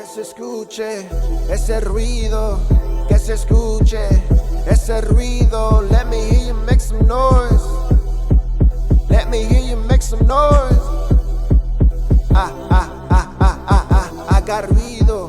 Que se escuche ese ruido, que se escuche ese ruido. Let me hear you make some noise. Let me hear you make some noise. AGA RUIDO.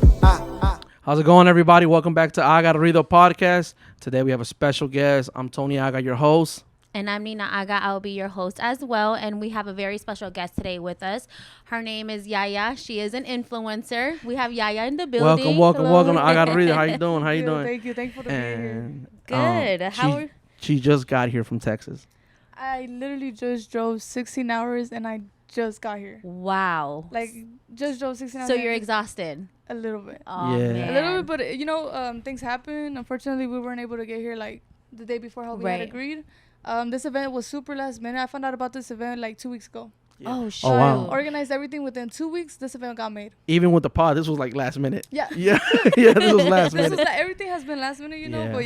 How's it going, everybody? Welcome back to AGA RUIDO podcast. Today we have a special guest. I'm Tony Aga, your host. And I'm Nina Aga. I'll be your host as well. And we have a very special guest today with us. Her name is Yaya. She is an influencer. We have Yaya in the building. Welcome to AGA RUIDO. How you doing? How you doing? Thank you. Thank you for being Good. here. She just got here from Texas. I literally just drove 16 hours and I just got here. Wow. Just drove 16 hours. So you're exhausted? A little bit. Oh, Yeah. man. A little bit, but things happen. Unfortunately, we weren't able to get here the day before how we had agreed. This event was super last minute. I found out about this event 2 weeks ago. Yeah. Oh, shit. Oh, wow. Organized everything within 2 weeks. This event got made. Even with the pod, this was last minute. Yeah. Yeah. This was last minute. Everything has been last minute, Yeah. But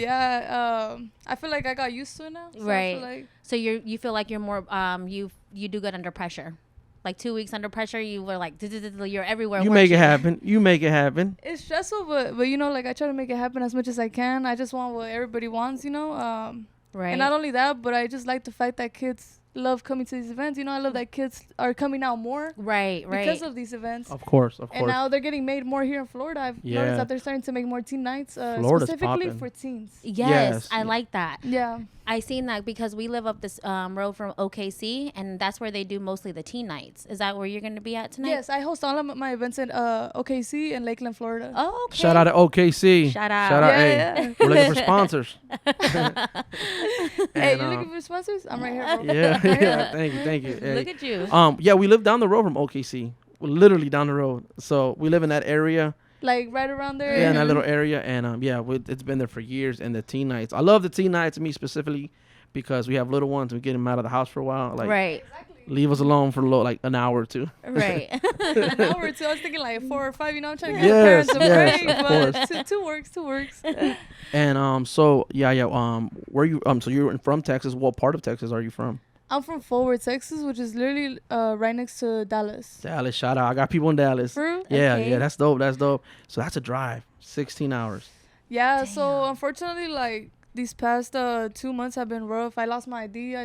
I feel like I got used to it now. So Right. I feel So you feel like you're more you do good under pressure. 2 weeks under pressure, you were you're everywhere. You make it happen. You make it happen. it's stressful, but I try to make it happen as much as I can. I just want what everybody wants, Right. And not only that, but I just like the fact that kids love coming to these events. I love that kids are coming out more Right. because of these events. Of course. And now they're getting made more here in Florida. I've noticed that they're starting to make more teen nights, Florida's specifically poppin'. for teens. Yes, I like that. Yeah. I seen that because we live up this road from OKC, and that's where they do mostly the teen nights. Is that where you're going to be at tonight? Yes, I host all of my events in OKC and Lakeland, Florida. Oh, okay. Shout out to OKC. Shout out. Shout out. Yeah, Hey, we're looking for sponsors. Hey, And, you're looking for sponsors? I'm right here, bro. Yeah. Thank you. Hey. Look at you. Yeah, we live down the road from OKC. We're literally down the road. So we live in that area. Right around there. Yeah, in that little area. And it's been there for years. And the teen nights. I love the teen nights, me specifically, because we have little ones. We get them out of the house for a while. Right. Leave us alone for an hour or two. Right. An hour or two. I was thinking 4 or 5. I'm trying to get Yes, the parents a yes, break, of but two works. And where you so you're from Texas? What part of Texas are you from? I'm from Forward, Texas, which is literally right next to Dallas. Dallas, shout out. I got people in Dallas. For real? Yeah, Okay. yeah, that's dope. So that's a drive, 16 hours. Yeah, so Damn. unfortunately, these past 2 months have been rough. I lost my ID. I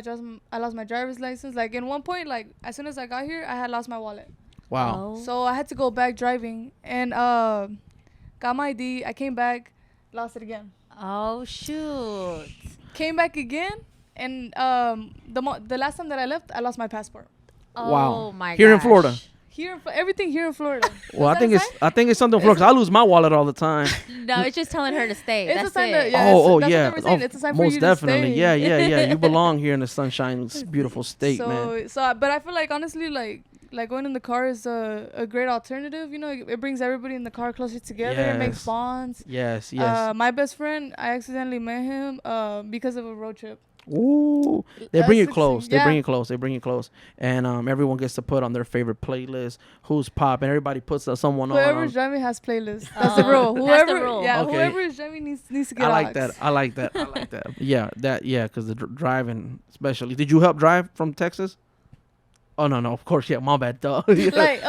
lost my driver's license. In one point, as soon as I got here, I had lost my wallet. Wow. Oh. So I had to go back driving and got my ID. I came back, lost it again. Oh, shoot. Came back again, and the last time that I left, I lost my passport. Oh, Wow. my Here in gosh. Florida. Everything here in Florida. Well, I think it's something because I lose my wallet all the time. No, it's just telling her to stay. It's That's a sign it. that- yeah. That's what we're saying. Oh, It's a sign for most you to definitely. stay. Yeah. You belong here in the sunshine, this beautiful state, man. But I feel honestly, going in the car is a great alternative. It brings everybody in the car closer together. It makes Yes. bonds. Yes. My best friend, I accidentally met him because of a road trip. Ooh, they bring you That's close. They yeah. bring you close, and everyone gets to put on their favorite playlist. Who's popping? Everybody puts someone on. Whoever's driving has playlists. That's the rule. That's the rule. Yeah, Okay. whoever is driving needs to get I like aux. that. I like that. Yeah, because the driving, especially. Did you help drive from Texas? Oh no, of course, yeah. My bad, duh. Yeah.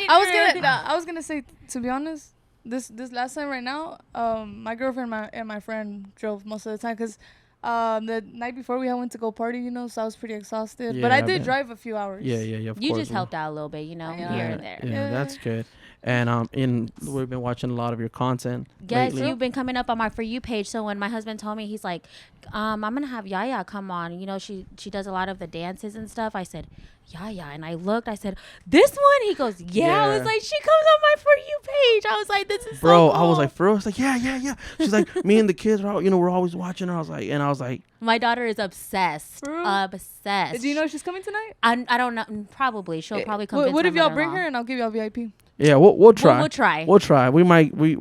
I was gonna say, to be honest, this last time right now, my girlfriend and my friend drove most of the time because the night before we had went to go party, so I was pretty exhausted. But Yeah, I did man. drive a few hours. Yeah. Of You course, just helped out a little bit, here and there. Yeah, that's good. And we've been watching a lot of your content. Yes, lately. you've been coming up on my For You page. So when my husband told me, he's like, I'm going to have Yaya come on. She does a lot of the dances and stuff. I said, Yaya. And I looked, I said, this one? He goes, yeah. I was Yeah. like, she comes on my For You page. I was like, this is Bro, so cool. I was like, for real? It's like, yeah. She's like, me and the kids are we're always watching her. I was like, my daughter is obsessed. For real? Obsessed. Do you know she's coming tonight? I don't know. Probably. She'll probably come. What if y'all bring her and I'll give y'all VIP? yeah, we'll try. We'll try. We'll try. We might. We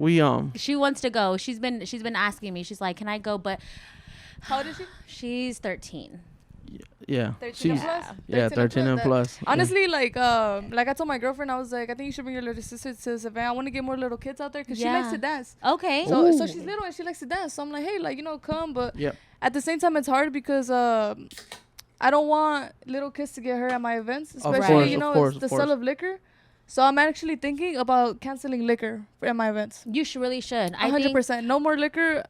She wants to go. She's been asking me. She's like, can I go? But How old is she? she's 13. Yeah. 13 She's plus? yeah, 13 and plus. Honestly, I told my girlfriend, I was like, I think you should bring your little sister to this event. I want to get more little kids out there because she likes Yeah. to dance. Okay. So she's little and she likes to dance. So I'm like, hey, come. But Yep. at the same time, it's hard because I don't want little kids to get hurt at my events, Of especially course, the of course. sale of liquor. So I'm actually thinking about canceling liquor at my events. You really should. I think 100%. No more liquor.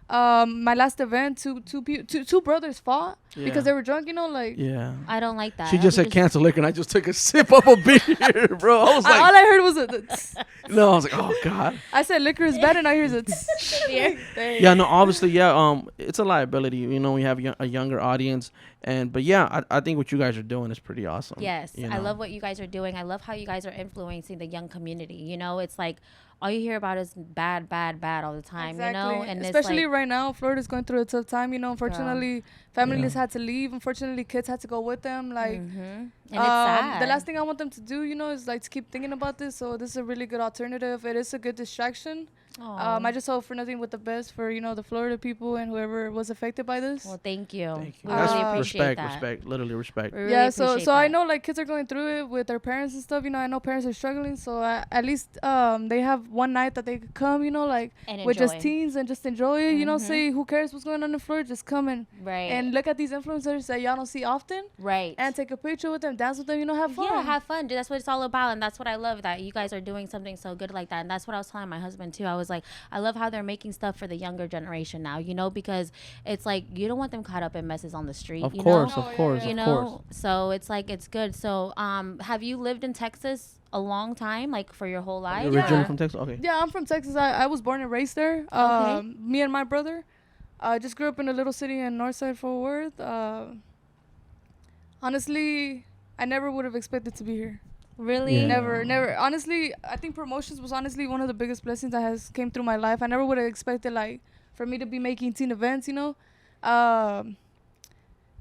My last event, two brothers fought because they were drunk. You know, like Yeah. I don't like that. She just We said cancel liquor, and I just took a sip of a beer, bro. I was like, all I heard was a no, I was like, oh god. I said liquor is bad, and I hear the Yeah, no, obviously, yeah. It's a liability. You know, we have a younger audience, but yeah, I think what you guys are doing is pretty awesome. Yes, you I know? love what you guys are doing. I love how you guys are influencing the young community. You know, it's like all you hear about is bad, bad, bad all the time. Exactly. You know, and especially it's like, right now, Florida's going through a tough time. You know, unfortunately, families Yeah. had to leave. Unfortunately, kids had to go with them. Like, and it's sad. the last thing I want them to do, you know, is like to keep thinking about this. So this is a really good alternative. It is a good distraction. Aw. I just hope for nothing but the best for, you know, the Florida people and whoever was affected by this. Well, thank you. Thank you. We That's really appreciate respect, that. literally respect. We really Yeah, so appreciate I that. know like kids are going through it with their parents and stuff. You know, I know parents are struggling. So at least they have one night that they could come, you know, like And with just enjoy. teens and just enjoy it. You know, say who cares what's going on in Florida? Just come Right. and look at these influencers that y'all don't see often right. and take a picture with them, dance with them, you know, have fun. Yeah, have fun. Dude, that's what it's all about. And that's what I love, that you guys are doing something so good like that. And that's what I was telling my husband too. I was like, I love how they're making stuff for the younger generation now, you know, because it's like you don't want them caught up in messes on the street. Of you course, know? of course, You of know, course. so it's like it's good. So have you lived in Texas a long time, like for your whole life? You're originally Yeah. from Texas? Okay. Yeah, I'm from Texas. I was born and raised there. Me and my brother just grew up in a little city in Northside Fort Worth. Honestly, I never would have expected to be here. Really? Yeah. Never. Honestly, I think promotions was honestly one of the biggest blessings that has came through my life. I never would have expected like for me to be making teen events, you know.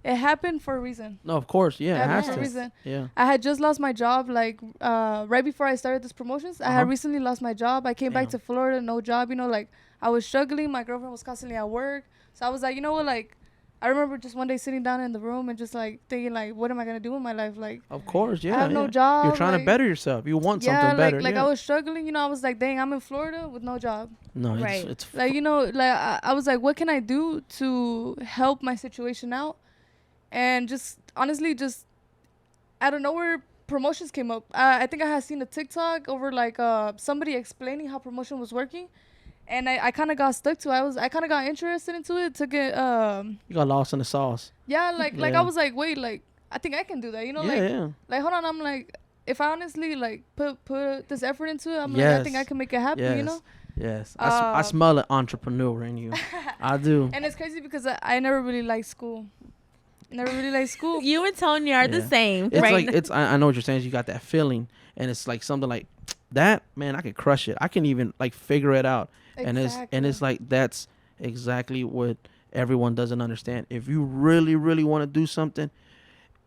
It happened for a reason. No, of course. Yeah, it Happened has for a to. reason. Yeah. I had just lost my job like right before I started this promotions. I Uh-huh. had recently lost my job. I came back Damn. to Florida, no job, you know, like I was struggling. My girlfriend was constantly at work. So I was like, you know what, like I remember just one day sitting down in the room and just like thinking like, what am I gonna do with my life? Like Of course, yeah. I have no yeah. job. You're trying to like- better yourself. You want yeah, something better. like yeah. I was struggling, you know, I was like, dang, I'm in Florida with no job. No, Right. it's Like, you know, like I was like, what can I do to help my situation out? And just honestly, just out of nowhere, promotions came up. I think I had seen a TikTok over like somebody explaining how promotion was working, and I kind of got stuck to it. I kind of got interested into it. Took it. you got lost in the sauce. Yeah, like Yeah. I was like, wait, like I think I can do that. You know, Yeah, like yeah. like hold on, I'm like, if I honestly like put this effort into it, I'm like, I think Yes. I can make it happen. Yes. You know. Yes. I smell an entrepreneur in you. I do. And it's crazy because I never really liked school. Never really liked school. You and Tony are the Yeah. same. It's right like now. it's I know what you're saying. You got that feeling, and it's like something like that. Man, I could crush it. I can even like figure it out. And it's like that's exactly what everyone doesn't understand. If you really want to do something,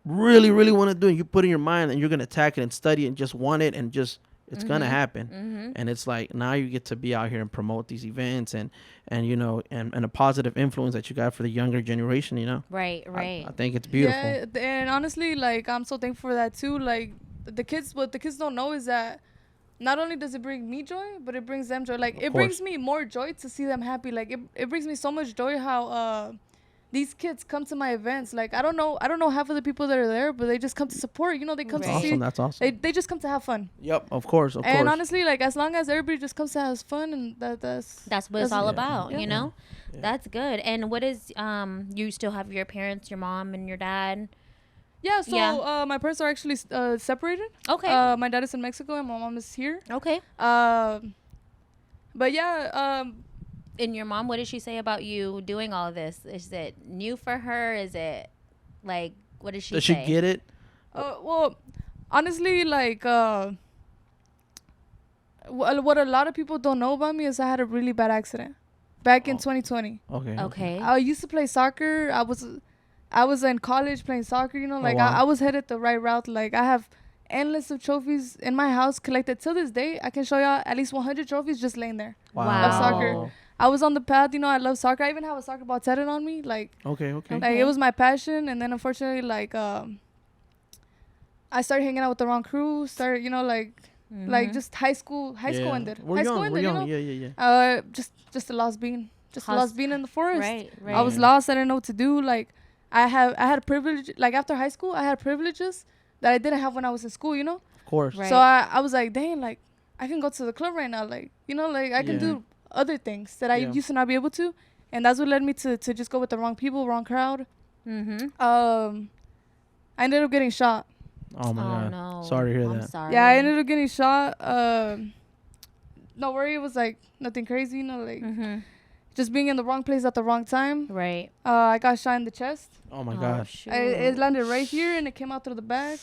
really want to do it, you put in your mind and you're gonna attack it and study it and just want it and just it's gonna happen. And it's like now you get to be out here and promote these events and you know and a positive influence that you got for the younger generation. You know, right. I think it's beautiful. Yeah, and honestly, like I'm so thankful for that too. Like what the kids don't know is that not only does it bring me joy, but it brings them joy. Like Of it course. brings me more joy to see them happy. Like it brings me so much joy how these kids come to my events. Like I don't know half of the people that are there, but they just come to support. You know, they come Right. to see. Awesome. That's awesome. They just come to have fun. Yep. Of course. Of And course. honestly, like as long as everybody just comes to have fun, and that's That's what it's all Yeah. about, Yeah. you know? Yeah. That's good. And what is you still have your parents, your mom and your dad? yeah. So Yeah. my parents are actually separated. Okay. My dad is in Mexico and my mom is here. Okay. But yeah, And your mom, what did she say about you doing all of this? Is it new for her? Is it like what did she Does say? she get it? well, honestly, like what a lot of people don't know about me is I had a really bad accident back in 2020. Okay. Okay. I used to play soccer. I was in college playing soccer. You know, like wow. I was headed the right route. Like I have endless of trophies in my house collected till this day. I can show y'all at least 100 trophies just laying there. Wow. Of soccer. I was on the path, you know, I love soccer. I even have a soccer ball tatted on me. Like Okay. like it was my passion, and then unfortunately like I started hanging out with the wrong crew, started, you know, like just high school Yeah. ended. We're High young. school We're ended, young. you know. Yeah. Just a lost bean. Just a Hus- lost bean in the forest. Right, right. I was lost. I didn't know what to do. Like I had a privilege. Like after high school, I had privileges that I didn't have when I was in school. You know. Of course. Right. So I was like, dang, like I can go to the club right now, like like I can Yeah. do other things that I Yeah. used to not be able to, and that's what led me to just go with the wrong people, wrong crowd. I ended up getting shot. Oh my god. no. Sorry to hear I'm that. sorry. Yeah, I ended up getting shot. No worry, it was like nothing crazy, like just being in the wrong place at the wrong time. Right. I got shot in the chest. Oh my god. Shoot. It landed right here and it came out through the back.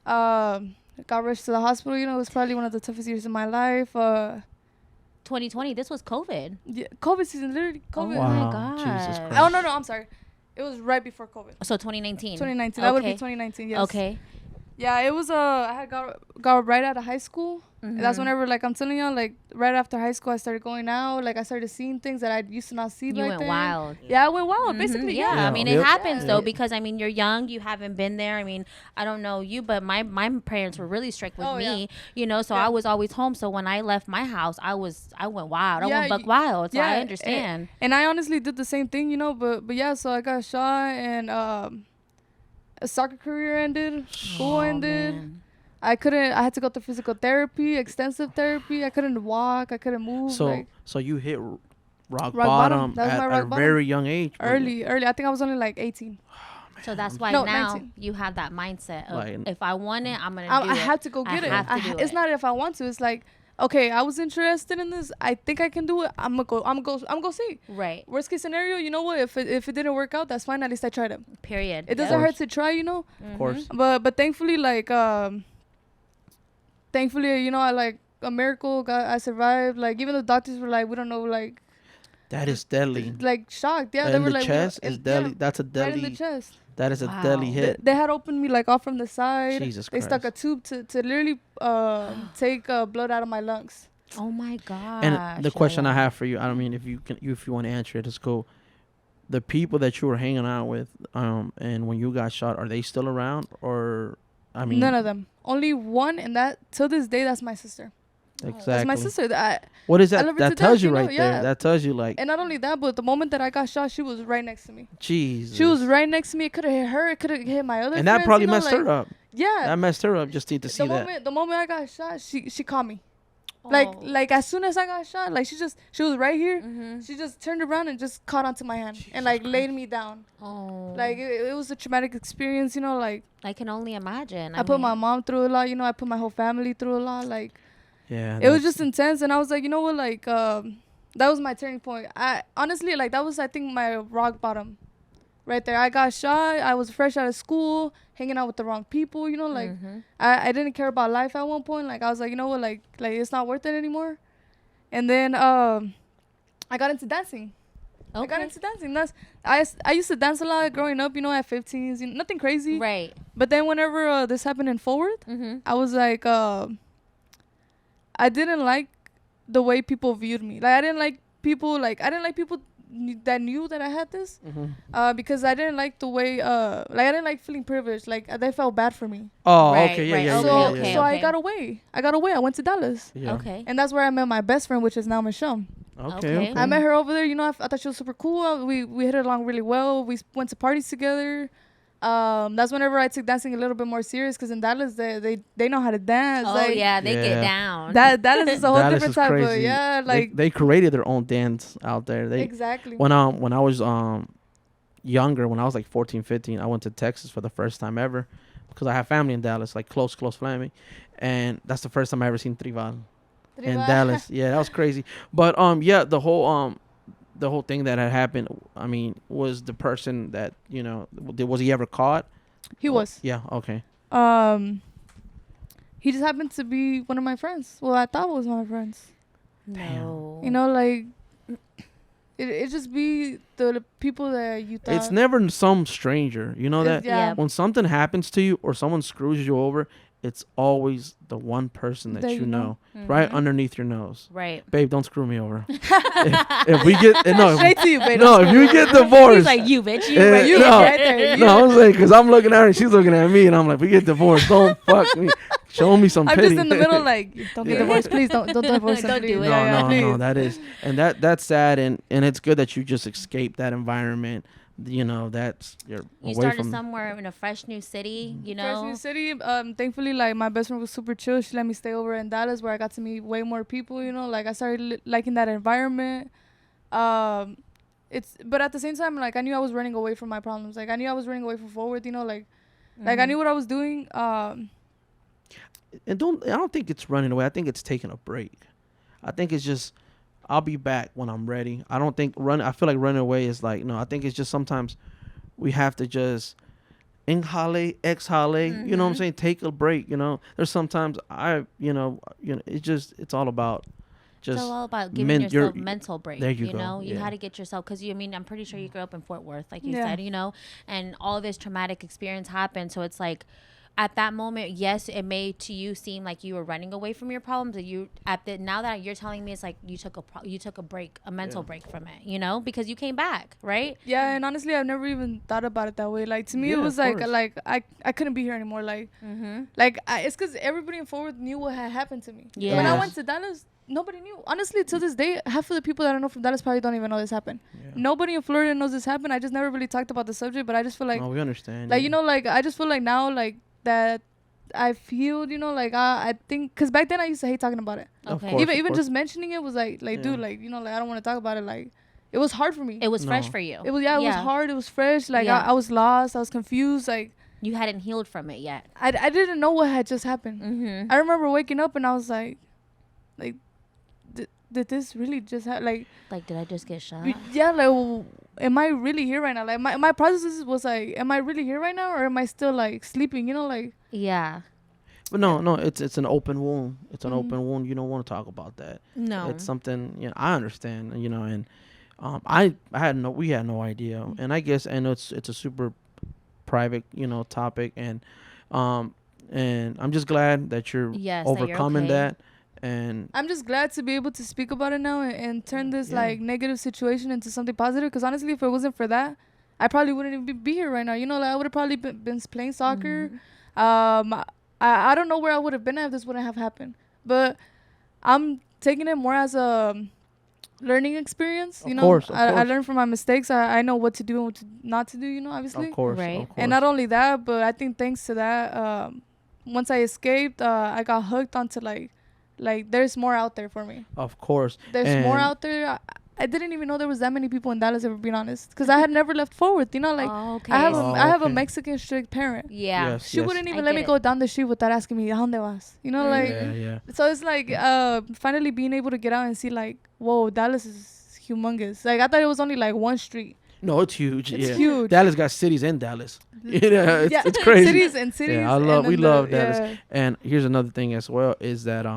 Got rushed to the hospital. It was probably one of the toughest years of my life. 2020. This was COVID. Yeah, COVID season, literally COVID. Oh Wow. my God. Jesus Christ. Oh no, I'm sorry. It was right before COVID. So 2019. 2019. That would be Okay. 2019. Yes. Okay. Yeah, it was. I had got right out of high school. And that's whenever, like I'm telling y'all, like right after high school, I started going out. Like I started seeing things that I used to not see. You back went then. wild. Yeah, I went wild. Basically, Yeah. yeah. I mean, Yep. it happens Yeah. though, because I mean, you're young, you haven't been there. I mean, I don't know you, but my parents were really strict with me, so Yeah. I was always home. So when I left my house, I went wild. I Yeah, went buck wild. So yeah, I understand. And I honestly did the same thing, but yeah. So I got shot, and a soccer career ended, school ended. Man. I had to go through physical therapy, extensive therapy. I couldn't walk. I couldn't move. So you hit rock bottom. bottom That was at my a rock bottom. very young age. early. I think I was only like 18. So that's why No, now 19. you have that mindset of Like- if I want it, I'm gonna do I it. have to go get it. have to do It's it. not if I want to. It's like, okay, I was interested in this. I think I can do it. I'm gonna go see. Right. Worst case scenario, you know what? If it didn't work out, that's fine. At least I tried it. Period. It doesn't hurt to try, Of course. But thankfully, like I like a miracle. I survived. Like even the doctors were like, we don't know, like That is deadly. like shocked. Yeah, they In were the like, chest is deadly. Yeah, That's a right in the deadly. chest. That is a Wow. deadly hit. They had opened me like off from the side. Jesus They stuck a Christ. tube to literally take blood out of my lungs. Oh my God. And the question I have for you, I don't mean if you want to answer it, it's cool. The people that you were hanging out with, and when you got shot, are they still around? Or, I mean, None of them. Only one, and that till this day, that's my sister. exactly. That's my sister. What is I that? love her That to tells death, you you know, right there. yeah. That tells you like, And not only that, but the moment that I got shot, she was right next to me. Jesus. She was right next to me. It could have hit her. It could have hit my other. And that friends, probably you know, messed her like- up. Yeah. That messed her up. Just need to see that. The moment I got shot, she caught me. Oh. Like as soon as I got shot, like she was right here. Mm-hmm. She just turned around and just caught onto my hand and like laid me down. Oh. Like it was a traumatic experience, like I can only imagine. I put mean, my mom through a lot, I put my whole family through a lot. Like Yeah. it was just intense, and I was like, you know what, like that was my turning point. I honestly, like, that was, I think, my rock bottom right there. I got shot. I was fresh out of school, hanging out with the wrong people, like I didn't care about life at one point. Like I was like, you know what, like it's not worth it anymore. And then I got into dancing. Okay. I got into dancing. I used to dance a lot growing up, at 15s, nothing crazy. Right. But then whenever this happened in Forward, Mm-hmm. I was like, I didn't like the way people viewed me. Like I didn't like people that knew that I had this, because I didn't like the way, like I didn't like feeling privileged. Like they felt bad for me. Oh, Right, okay. Yeah, right, yeah, okay, yeah, So yeah, okay. yeah. I got away. I went to Dallas, Yeah. Okay. and that's where I met my best friend, which is now Michelle. Okay. Okay. Okay. I met her over there. I thought she was super cool. We hit it along really well. We went to parties together. That's whenever I took dancing a little bit more serious, because in Dallas they know how to dance. Oh like, yeah, they Yeah. get down. Dallas is a whole Dallas different is type of crazy. like they created their own dance out there. They exactly. when I was younger, when I was like 14, 15, I went to Texas for the first time ever because I have family in Dallas, like close family, and that's the first time I ever seen Tribal in Dallas. Yeah, that was crazy. But yeah, the whole thing that had happened, I mean, was the person that, was he ever caught? He was. Yeah, okay. He just happened to be one of my friends. Well, I thought it was one of my friends. No. Like it just be the people that you thought. It's never some stranger. You know that? Yeah. When something happens to you or someone screws you over, it's always the one person that you know, right underneath your nose. Right. Babe, don't screw me over. if we get Straight to you, baby. no, if you get divorced, He's like, you bitch, you, Eh, right, you no. right there. no, I'm saying because I'm looking at her and she's looking at me, and I'm like, we get divorced. Don't fuck me. Show me some I'm pity. just in the middle, like, don't get Yeah. divorced, please. Don't divorce him, Don't do please. it. No, please. that is, and that's sad, and it's good that you just escaped that environment. you know, that's you're You away started from. somewhere in a fresh new city, you Fresh know. new city. Thankfully, like my best friend was super chill. She let me stay over in Dallas, where I got to meet way more people. You know, like I started liking that environment. But at the same time, like I knew I was running away from my problems. Like I knew I was running away from forward. You know, like I knew what I was doing. And I don't think it's running away. I think it's taking a break. I think it's just, I'll be back when I'm ready. I don't think I feel like running away is like, no, I think it's just sometimes we have to just inhale, exhale, you know what I'm saying? Take a break, you know. There's sometimes it's all about just. It's all about giving yourself mental break. There you go. Know, you Yeah. had to get yourself, because I'm pretty sure you grew up in Fort Worth, like you Yeah. said, you know, and all this traumatic experience happened. So it's like, at that moment, yes, it may to you seem like you were running away from your problems. And now that you're telling me, it's like you took a break, a mental break from it, you know, because you came back, right? Yeah, and honestly, I've never even thought about it that way. Like to me, it was like I couldn't be here anymore. Like, it's because everybody in Forward knew what had happened to me. Yeah. When I went to Dallas, nobody knew. Honestly, to this day, half of the people that I know from Dallas probably don't even know this happened. Yeah. Nobody in Florida knows this happened. I just never really talked about the subject, but I just feel like, No, we understand. like, you know, like I just feel like now, like that I've healed, you know, like I think, because back then I used to hate talking about it. Of Okay. course, Even just mentioning it was like dude, like, you know, like I don't want to talk about it. Like it was hard for me. It was fresh No. for you. It was was hard. It was fresh. Like Yeah. I was lost. I was confused. Like You hadn't healed from it yet. I didn't know what had just happened. Mm-hmm. I remember waking up and I was like did this really just happen? Like, did I just get shot? Yeah, like am I really here right now? Like my process was like, am I really here right now, or am I still like sleeping? You know, like Yeah. But no, it's an open wound. It's an open wound. You don't want to talk about that. No. It's something, you know, I understand, you know, and we had no idea. And I guess I know it's a super private, you know, topic, and I'm just glad that you're overcoming okay. that. And I'm just glad to be able to speak about it now and turn this like negative situation into something positive. Because honestly, if it wasn't for that, I probably wouldn't even be here right now. You know, like I would have probably been playing soccer. I don't know where I would have been if this wouldn't have happened. But I'm taking it more as a learning experience. You know, course. I learned from my mistakes. I know what to do and what not to do. You know, obviously. of course. And not only that, but I think thanks to that, once I escaped, I got hooked onto like there's more out there for me. Of course. There's more out there. I didn't even know there was that many people in Dallas, if we're being honest, because I had never left Forward. You know, like I have a Mexican strict parent. Yeah. Yes, She wouldn't even let me go down the street without asking me, "Dónde vas?" You know, like. Yeah. So it's like finally being able to get out and see like, whoa, Dallas is humongous. Like I thought it was only like one street. No, it's huge. It's yeah. huge. Dallas got cities in Dallas. It's crazy. Cities and cities. Yeah, we love Dallas. Yeah. And here's another thing as well is that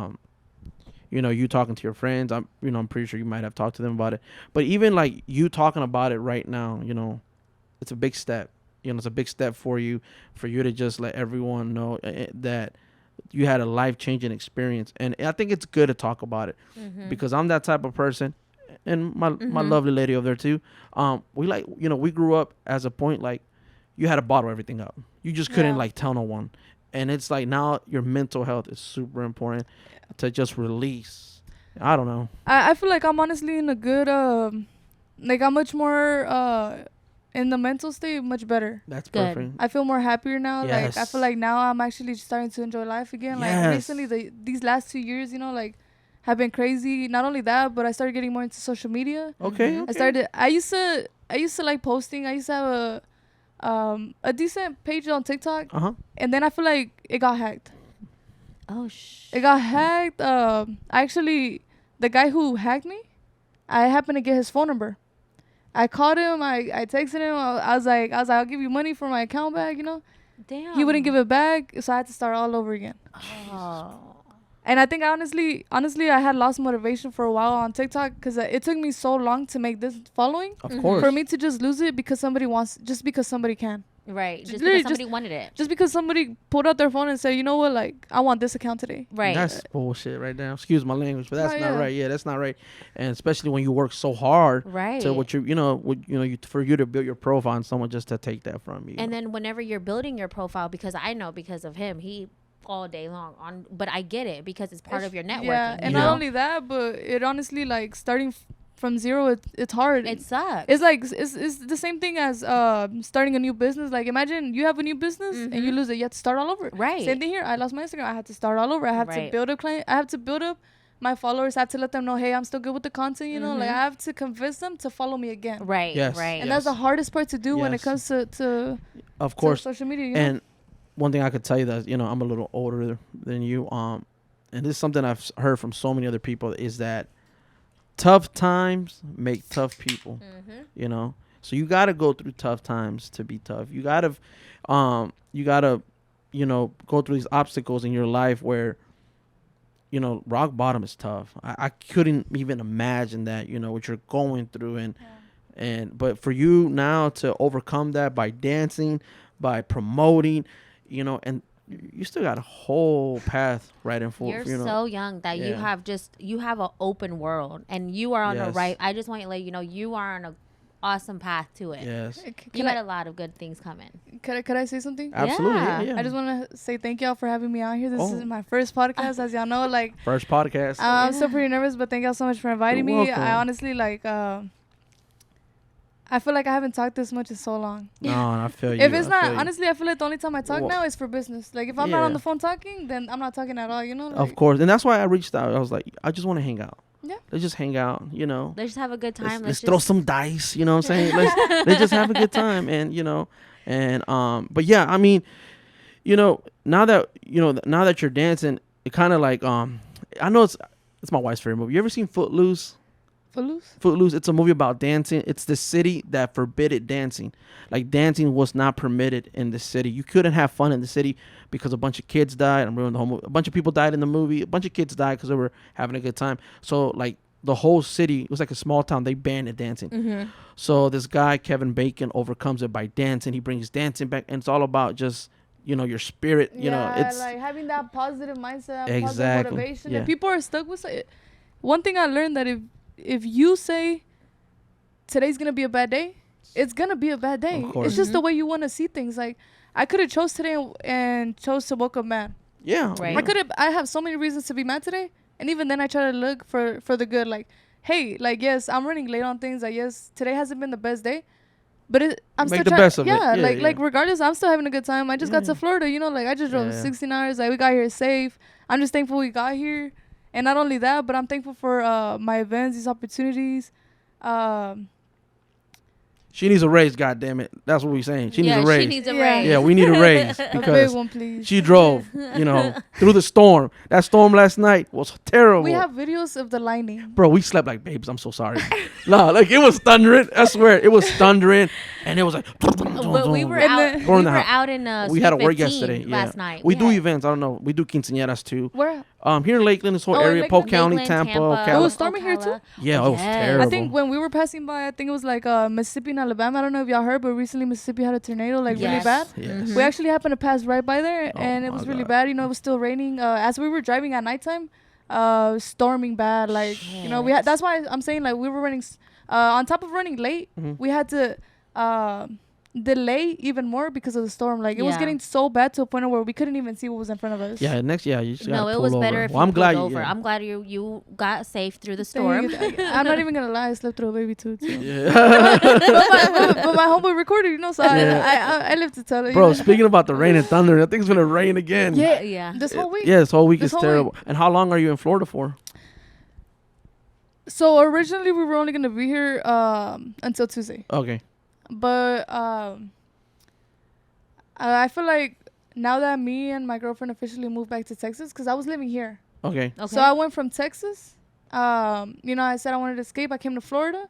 you know, you talking to your friends, I'm pretty sure you might have talked to them about it. But even like you talking about it right now, you know, it's a big step. You know, it's a big step for you to just let everyone know that you had a life-changing experience. And I think it's good to talk about it because I'm that type of person, and my lovely lady over there too. We grew up as a point like you had to bottle everything up. You just couldn't like tell no one. And it's like now your mental health is super important to just release. I don't know. I feel like I'm honestly in a good like I'm much more in the mental state much better. That's Good. perfect. I feel more happier now. Yes. Like I feel like now I'm actually starting to enjoy life again. Yes. Like recently these last 2 years, you know, like have been crazy. Not only that, but I started getting more into social media. Okay. I used to like posting. I used to have a decent page on TikTok. And then I feel like it got hacked. Oh, It got hacked. Actually, the guy who hacked me, I happened to get his phone number. I called him. I texted him. I was like, I'll give you money for my account back, you know. Damn. He wouldn't give it back, so I had to start all over again. Oh. And I think honestly, I had lost motivation for a while on TikTok because it took me so long to make this following. Of course. For me to just lose it because somebody wants, just because somebody can. Right. Just literally because somebody wanted it. Just because somebody pulled out their phone and said, you know what, like, I want this account today. Right. That's bullshit right now. Excuse my language, but that's Oh, not yeah. right. Yeah, that's not right. And especially when you work so hard Right. to what for you to build your profile and someone just to take that from you. And then whenever you're building your profile, because I know because of him, he all day long but I get it because it's part of your networking. Yeah, and You know? not only that, but it honestly, like, starting from zero, it's hard. It sucks. It's like it's the same thing as starting a new business. Like imagine you have a new business and you lose it, you have to start all over. Right. Same thing here. I lost my Instagram. I had to start all over. I have to build up client. I have to build up my followers. I have to let them know, hey, I'm still good with the content. You know, like I have to convince them to follow me again. Right. Yes. Right. And that's the hardest part to do when it comes to of course, social media. You know? And one thing I could tell you that, you know, I'm a little older than you. And this is something I've heard from so many other people, is that tough times make tough people. You know, so you got to go through tough times to be tough. You got to, you know, go through these obstacles in your life where, you know, rock bottom is tough. I couldn't even imagine that, you know, what you're going through. But for you now to overcome that by dancing, by promoting, you know, and you still got a whole path right in front. You're so young that you have an open world, and you are on the right. I just want to let you know you are on a awesome path to it. Yes. You got a lot of good things coming. Could I say something? Absolutely. Yeah. I just want to say thank y'all for having me out here. This is my first podcast, as y'all know. Like first podcast. I'm still pretty nervous, but thank y'all so much for inviting me. Welcome. I honestly like. I feel like I haven't talked this much in so long. No, I feel you. If it's not, honestly, I feel like the only time I talk now is for business. Like, if I'm not on the phone talking, then I'm not talking at all, you know? Like, of course. And that's why I reached out. I was like, I just want to hang out. Yeah. Let's just hang out, you know. Let's just have a good time. Let's throw some dice, you know what I'm saying? let's just have a good time. And, you know, and, but yeah, I mean, you know, now that you're dancing, it kind of like, I know it's my wife's favorite movie. You ever seen Footloose? Footloose. It's a movie about dancing. It's the city that forbidden dancing. Like, dancing was not permitted in the city. You couldn't have fun in the city because a bunch of kids died. I'm ruining the whole movie. A bunch of people died in the movie. A bunch of kids died because they were having a good time. So, like, the whole city, it was like a small town. They banned it dancing. So this guy, Kevin Bacon, overcomes it by dancing. He brings dancing back. And it's all about just, you know, your spirit. You know, it's like having that positive mindset, exactly. positive motivation. Yeah. And people are stuck with it. One thing I learned, that if you say today's gonna be a bad day, it's gonna be a bad day. It's just the way you want to see things. Like, I could have chose today and chose to woke up mad. Yeah, right. I have so many reasons to be mad today, and even then I try to look for the good. Like, hey, like, yes, I'm running late on things. Like, yes, today hasn't been the best day, but I'm Make still the trying. best of it. Yeah, Yeah, like regardless, I'm still having a good time. I just got to Florida, you know, like I just drove 16 hours. Like, we got here safe. I'm just thankful we got here. And not only that, but I'm thankful for my events, these opportunities. She needs a raise, goddammit. That's what we're saying. She needs a raise. She needs a raise. Yeah, we need a raise A big because one, please. she drove, you know, through the storm. That storm last night was terrible. We have videos of the lightning. Bro, we slept like babes. I'm so sorry. No, like, it was thundering. I swear, it was thundering, and it was like. But we were out. We were out in. We had to work yesterday. Last night. We do events. I don't know. We do quinceañeras too. Where? Here in Lakeland, this whole area, Polk County, Tampa. It was storming here too. Yeah, it was terrible. I think when we were passing by, I think it was like Mississippi and Alabama. I don't know if y'all heard, but recently Mississippi had a tornado, like really bad. Yes. We actually happened to pass right by there, and it was really bad. You know, it was still raining. As we were driving at nighttime, storming bad. Like, you know, we had. That's why I'm saying, like, we were running. On top of running late, we had to delay even more because of the storm. Like, it was getting so bad to a point where we couldn't even see what was in front of us. Yeah, you just no, gotta it pull was over. better if well, you I'm glad pulled over. I'm glad you got safe through the storm. I'm not even gonna lie, I slept through a baby too. Yeah. but my homeboy recorded, you know, so I live to tell it. Bro, you know? speaking about the rain and thunder, I think it's gonna rain again. Yeah. This whole week. Yeah, this whole week This is whole terrible. week. And how long are you in Florida for? So originally we were only gonna be here until Tuesday. Okay. But I feel like now that me and my girlfriend officially moved back to Texas, because I was living here. Okay. So I went from Texas. You know, I said I wanted to escape. I came to Florida.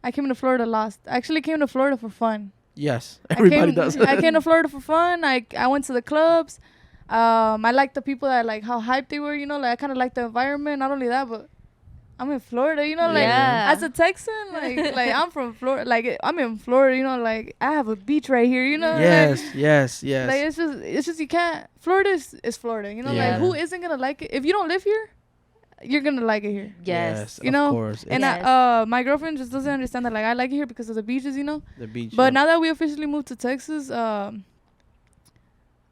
I came to Florida lost. I actually came to Florida for fun. Yes, everybody does. I came to Florida for fun. I went to the clubs. I liked the people. I like how hyped they were. You know, like I kind of liked the environment. Not only that, but I'm in Florida, you know, like as a Texan, like I'm from Florida, like I'm in Florida, you know, like I have a beach right here, you know. Yes, like, yes. Like it's just you can't. Florida is Florida, you know. Yeah. Like who isn't gonna like it? If you don't live here, you're gonna like it here. Yes. You know. Of course. And my girlfriend just doesn't understand that. Like I like it here because of the beaches, you know. The beach. But now that we officially moved to Texas,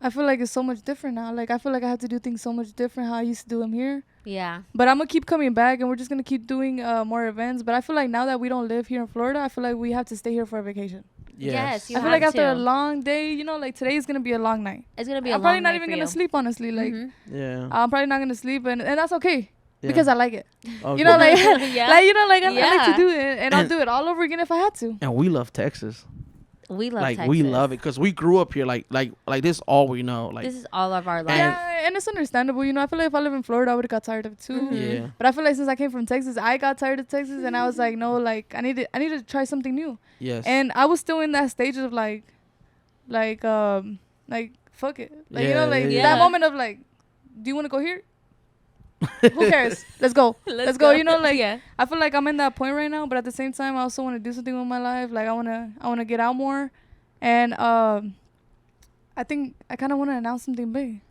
I feel like it's so much different now. Like I feel like I have to do things so much different how I used to do them here. Yeah. But I'm gonna keep coming back, and we're just gonna keep doing more events. But I feel like now that we don't live here in Florida, I feel like we have to stay here for a vacation. Yes, you I feel have like after a to. long day, you know, like today is gonna be a long night. It's gonna be a I'm long probably not night even for gonna you. sleep, honestly. Like Yeah. I'm probably not gonna sleep, and that's okay Yeah. because I like it. Okay. You know, like Yeah. like you know, like I like Yeah. to do it, and I'll do it all over again if I had to. And we love Texas. We love Like Texas. we love it because we grew up here. Like this is all we know. Like This is all of our life. Yeah, and it's understandable. You know, I feel like if I live in Florida, I would have got tired of it too. yeah. But I feel like since I came from Texas, I got tired of Texas, and I was like, no, like I need to try something new. Yes. And I was still in that stage of like fuck it, like you know, like Yeah. that moment of like, do you want to go here? Who cares? Let's go. Let's go. You know, like yeah. I feel like I'm in that point right now, but at the same time, I also want to do something with my life. Like I wanna get out more, and I think I kind of want to announce something big.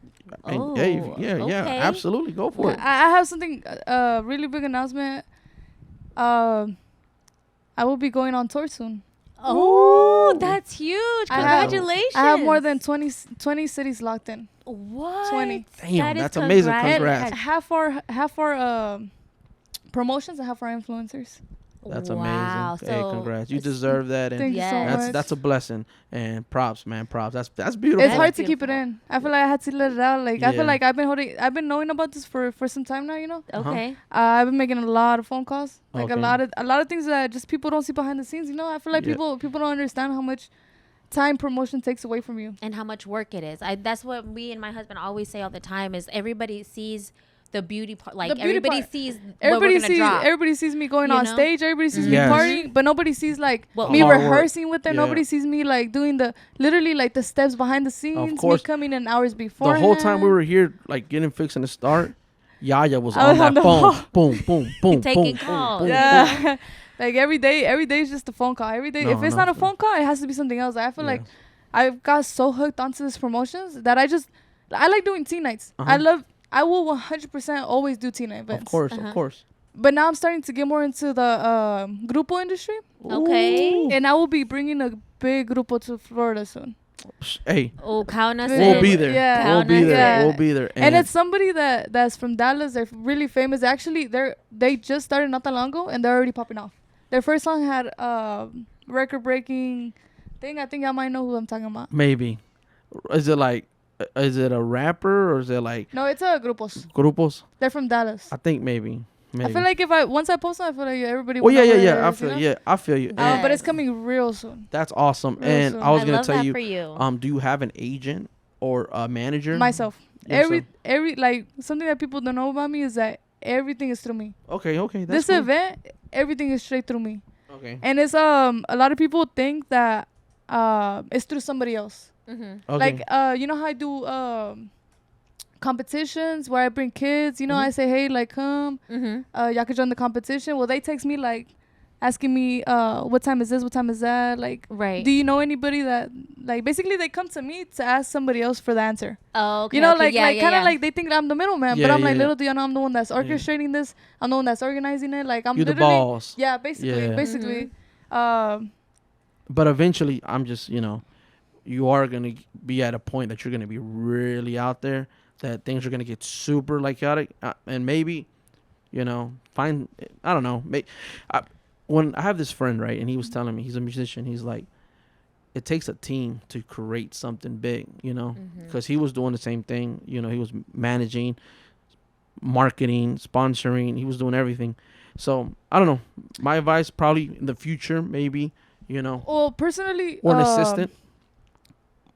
And, yeah, Oh, yeah, okay. absolutely. Go for it. I have something really big announcement. I will be going on tour soon. Oh, that's huge! I have- Congratulations! I have more than 20 cities locked in. what? 20. Damn, That is that's amazing. congrats. Congrats. And half for promotions and half for influencers. That's Wow. amazing. Hey, So congrats. You it's- deserve that. And Thank you so Yes. much. that's a blessing. And props, man. Props. That's beautiful. It's That's hard to keep it beautiful. in. I feel like I had to let it out. Like I Yeah. feel like I've been knowing about this for some time now. You know, Okay. I've been making a lot of phone calls, like Okay. a lot of things that just people don't see behind the scenes. You know, I feel like Yeah. people don't understand how much time promotion takes away from you. And how much work it is. That's what me and my husband always say all the time is everybody sees the beauty part. Like The beauty everybody part. sees Everybody what we're gonna drop. everybody sees me going You on know? stage. Everybody sees Yes. me partying, but nobody sees like What me hard work. rehearsing with them. Yeah. Nobody sees me like doing the literally like the steps behind the scenes. Me course. coming in hours before. The whole time we were here, like getting fixing to start, Yaya was I was on on that the phone. phone. Boom, boom, boom, Taking boom, calls. boom, boom. Yeah. Like every day is just a phone call. Every day, No, if it's no, not a for- phone call, it has to be something else. I feel like Yes. I've got so hooked onto this promotions that I like doing teen nights. Uh-huh. I will 100% always do teen night events. Of course, Uh-huh. of course. But now I'm starting to get more into the grupo industry, Okay. Ooh. and I will be bringing a big grupo to Florida soon. Hey, Oh, count us We'll in. be there. Yeah. We'll be there. Yeah. We'll be there. And it's somebody that's from Dallas. They're really famous. Actually, they just started not that long ago, and they're already popping off. Their first song had record breaking thing. I think y'all might know who I'm talking about. maybe. Is it a rapper or is it like No, it's a grupos. grupos? They're from Dallas. I think maybe. I feel like once I post them, I feel like everybody. Oh will yeah, know yeah, what it yeah. I is, feel you know? yeah, I feel you. And But it's Yes. coming real soon. that's awesome. Real And soon. I was I gonna love tell that you, for you. do you have an agent or a manager? Myself. Yourself. Every like something that people don't know about me is that everything is through me. Okay, that's This cool. event, everything is straight through me. Okay. And it's a lot of people think that it's through somebody else. Mm-hmm. Okay. Like you know how I do competitions where I bring kids, you know, Mhm. I say, hey, like come Mm-hmm. y'all could join the competition. Well, they text me like asking me what time is this, what time is that, like Right. do you know anybody that like basically they come to me to ask somebody else for the answer. Oh, okay. You know, okay. like Yeah, like yeah, kind of yeah. like they think that I'm the middleman, Yeah, but I'm like, yeah. little do you know I'm the one that's orchestrating this. I'm the one that's organizing it. Like I'm You're the literally boss. Yeah, basically, Yeah. basically. But eventually, I'm just, you are going to be at a point that you're going to be really out there, that things are going to get super like chaotic. And maybe, find, I don't know. When I have this friend, right, and he was telling me, he's a musician, he's like, it takes a team to create something big, because he was doing the same thing. He was managing, marketing, sponsoring. He was doing everything. So, I don't know. My advice, probably in the future, maybe, Well, personally, or an assistant.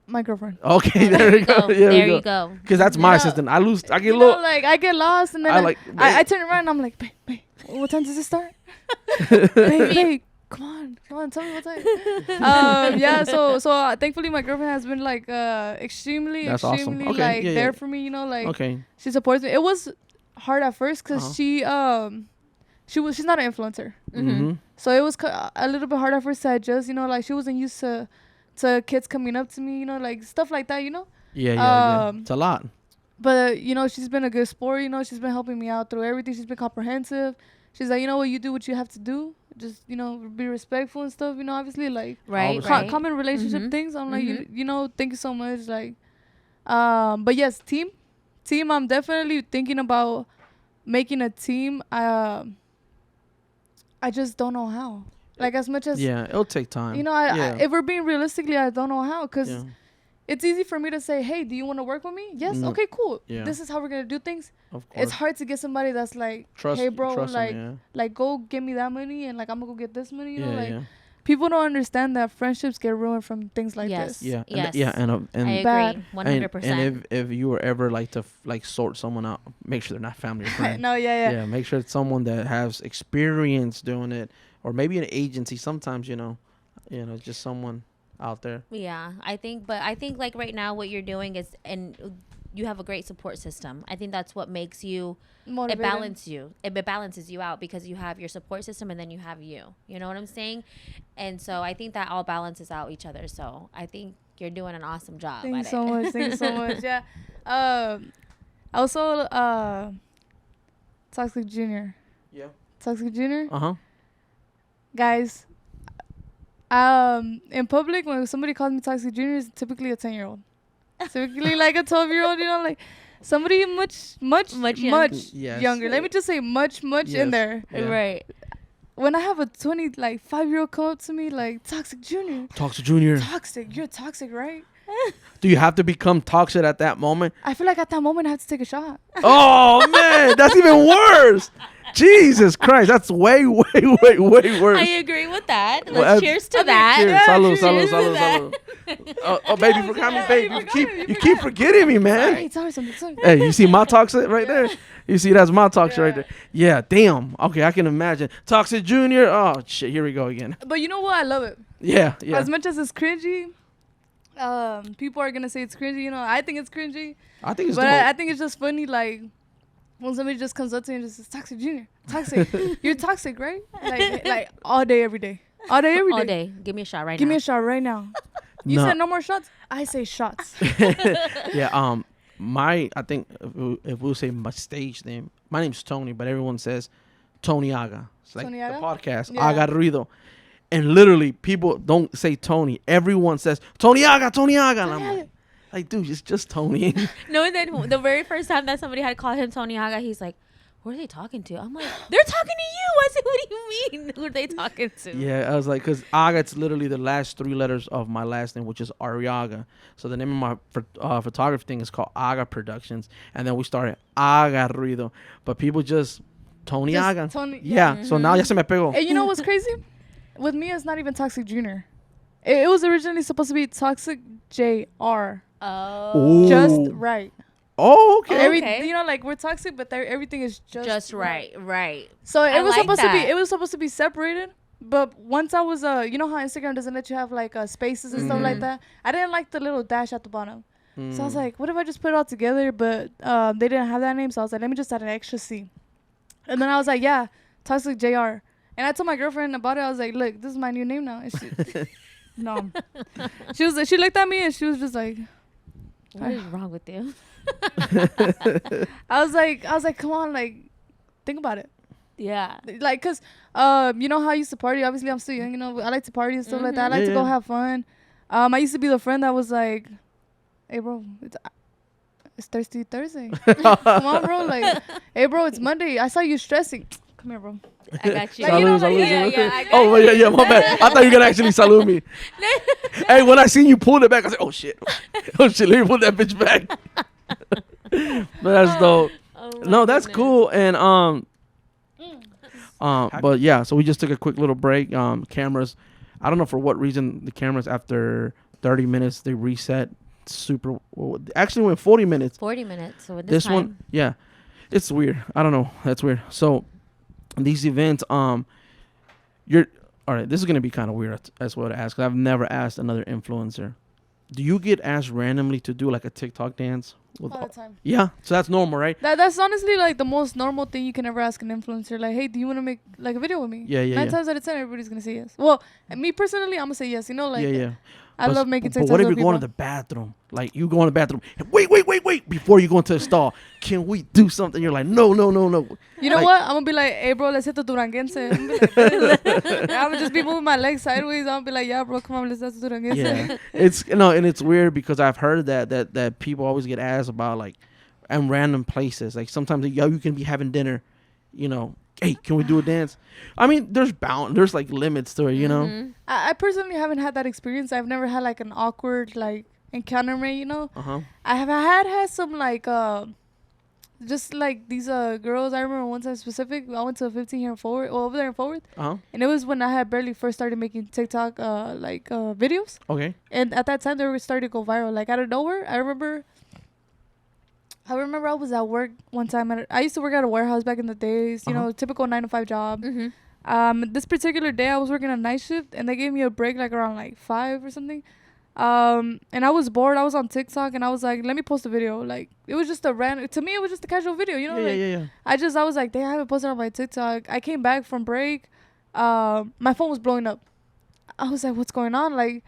my girlfriend. Okay, there you go. There you go. Because that's my You know- assistant. I get a You know, little. like I get lost and then I turn around and I'm like, babe, what time does it start? babe, come on, tell me what time. Yeah, so thankfully my girlfriend has been like extremely That's awesome. extremely Okay, like yeah, there yeah. for me, like Okay. she supports me. It was hard at first because Uh-huh. she's not an influencer, Mm-hmm. so it was a little bit hard at first to adjust. Like she wasn't used to kids coming up to me, like stuff like that, Yeah. Um, It's a lot. But she's been a good sport. She's been helping me out through everything. She's been comprehensive. She's like, what, you do what you have to do. Just be respectful and stuff. Obviously like Right. Obviously. Right. common relationship Mhm. things. I'm like, Mhm. thank you so much. Like, But yes, team. I'm definitely thinking about making a team. I just don't know how. Like as much as it'll take time. I if we're being realistically, I don't know how because Yeah. it's easy for me to say, hey, do you want to work with me? Yes. No. Okay, cool. Yeah. This is how we're gonna do things. Of course. It's hard to get somebody that's like, Trust, hey, bro, trust 'em, like, yeah. like go give me that money and like I'm gonna go get this money. You know, like yeah. people don't understand that friendships get ruined from things like Yes. this. Yeah. Yes. And I Bad. agree. 100%. And if you were ever like to like sort someone out, make sure they're not family or friend. No, yeah. Yeah, make sure it's someone that has experience doing it, or maybe an agency. Sometimes just someone out there. Yeah, I think like right now what you're doing is, and you have a great support system. I think that's what makes you Motivated. it balances you out because you have your support system and then you have you know what I'm saying? And so I think that all balances out each other. So I think you're doing an awesome job. Thank you so much. Thank you so much. Yeah. Also, Toxic Jr. Yeah. Toxic Jr. Uh-huh. Guys, in public, when somebody calls me Toxic Jr., it's typically a 10-year-old. Typically like a 12-year-old, like somebody much Yes. younger. Let me just say much Yes. in there. Yeah. Right. When I have a 5-year-old come up to me like, Toxic Jr., Toxic Junior. toxic, you're toxic, right? Do you have to become toxic at that moment? I feel like at that moment I have to take a shot. Oh man, that's even worse. Jesus Christ, that's way worse. I agree with that. Well, Cheers to that. Cheers. Yeah, Salud, cheers salud, to salud, that. salud. Oh, baby, Yeah, forgot me, yeah, babe. you You forgot, keep forgetting me, man. Hey, tell me something. Hey, you see my toxic right there? You see that's my toxic right there. Yeah, damn. Okay, I can imagine. Toxic Junior. Oh shit, here we go again. But you know what? I love it. Yeah. As much as it's cringy, people are gonna say it's cringy. I think it's cringy, I think it's but dope. I think it's just funny. Like when somebody just comes up to you and just says, "Toxic Junior, toxic, you're toxic, right?" Like all day, every day, all day. Give me a shot right Give now. me a shot right now. You No. said no more shots. I say shots. Yeah. I think if we'll say my stage name, my name's Tony, but everyone says Tony Aga. It's like Tony the Aga? podcast, Yeah. Aga Ruido. And literally, people don't say Tony. Everyone says Tony Aga. And I'm like, dude, it's just Tony. No, and then the very first time that somebody had called him Tony Haga, he's like, who are they talking to? I'm like, they're talking to you. I said, what do you mean? Who are they talking to? Yeah, I was like, because Aga, it's literally the last 3 letters of my last name, which is Ariaga. So the name of my photography thing is called Aga Productions. And then we started Aga Ruido. But people just, Tony Just Aga. Tony- Yeah, so now ya se me pegó. And you know what's crazy? With me, it's not even Toxic Junior. It was originally supposed to be ToxiccJR. Oh. Ooh. Just right. Oh, okay. Okay. Like we're toxic, but everything is just right. So I it was like supposed that. to be. It was supposed to be separated. But once I was you know how Instagram doesn't let you have like spaces and stuff like that. I didn't like the little dash at the bottom. So I was like, what if I just put it all together? But they didn't have that name, so I was like, let me just add an extra C. And then I was like, yeah, ToxiccJR. And I told my girlfriend about it. I was like, look, this is my new name now. And she, no, she looked at me and she was just like, What is wrong with you? I was like, come on, like, think about it. Yeah. Like, cause you know how I used to party. Obviously, I'm still young. I like to party and stuff like that. I like to go Yeah. have fun. I used to be the friend that was like, hey, bro, it's Thirsty Thursday. Come on, bro. Like, hey, bro, it's Monday. I saw you stressing. Come here, bro. I got you. Like, you know, Salud, like, salud, yeah, salud. I got Oh, yeah, my bad. I thought you were going to actually salute me. Hey, when I seen you pull it back, I said, oh, shit. Oh, shit, let me pull that bitch back. But that's dope. Oh my No, that's goodness. cool. And, but yeah, so we just took a quick little break. Cameras, I don't know for what reason the cameras after 30 minutes, they reset super. Well, actually went 40 minutes. 40 minutes. So This time. one, yeah, it's weird. I don't know. That's weird. So these events, you're all right. This is gonna be kind of weird as well to ask. 'Cause I've never asked another influencer. Do you get asked randomly to do like a TikTok dance? All the time. Yeah, so that's normal, right? That's honestly like the most normal thing you can ever ask an influencer. Like, hey, do you want to make like a video with me? Yeah, yeah, 9 yeah. times out of 10, everybody's gonna say yes. Well, me personally, I'm gonna say yes. You know, like Yeah, yeah. I love making TikToks. But what if you're with going to people. the bathroom? Like you go in the bathroom. Wait. Before you go into the stall, can we do something? You're like, no. You know Like- what? I'm gonna be like, hey, bro, let's hit the Duranguense. I'm gonna just be moving my legs sideways. I'm gonna be like, yeah, bro, come on, let's hit the Duranguense. Yeah, and it's weird because I've heard that people always get asked about like, and random places. Like sometimes you can be having dinner, you know. Hey, can we do a dance? I mean, there's like limits to it, you know. I personally haven't had that experience. I've never had like an awkward like encounter, you know. I have had some like just like these girls. I remember one time specific. I went to a 15 here in Forward, over there in Forward, and it was when I had barely first started making TikTok videos. Okay. And at that time they were starting to go viral. Like out of nowhere, I remember I was at work one time. I used to work at a warehouse back in the days. You know, typical 9-to-5 job. This particular day I was working a night shift, and they gave me a break like around like 5 or something. And I was bored. I was on TikTok, and I was like, let me post a video. Like it was just a random. To me, it was just a casual video. You know, Yeah. I was like, dang, I haven't posted on my TikTok. I came back from break. My phone was blowing up. I was like, what's going on? Like,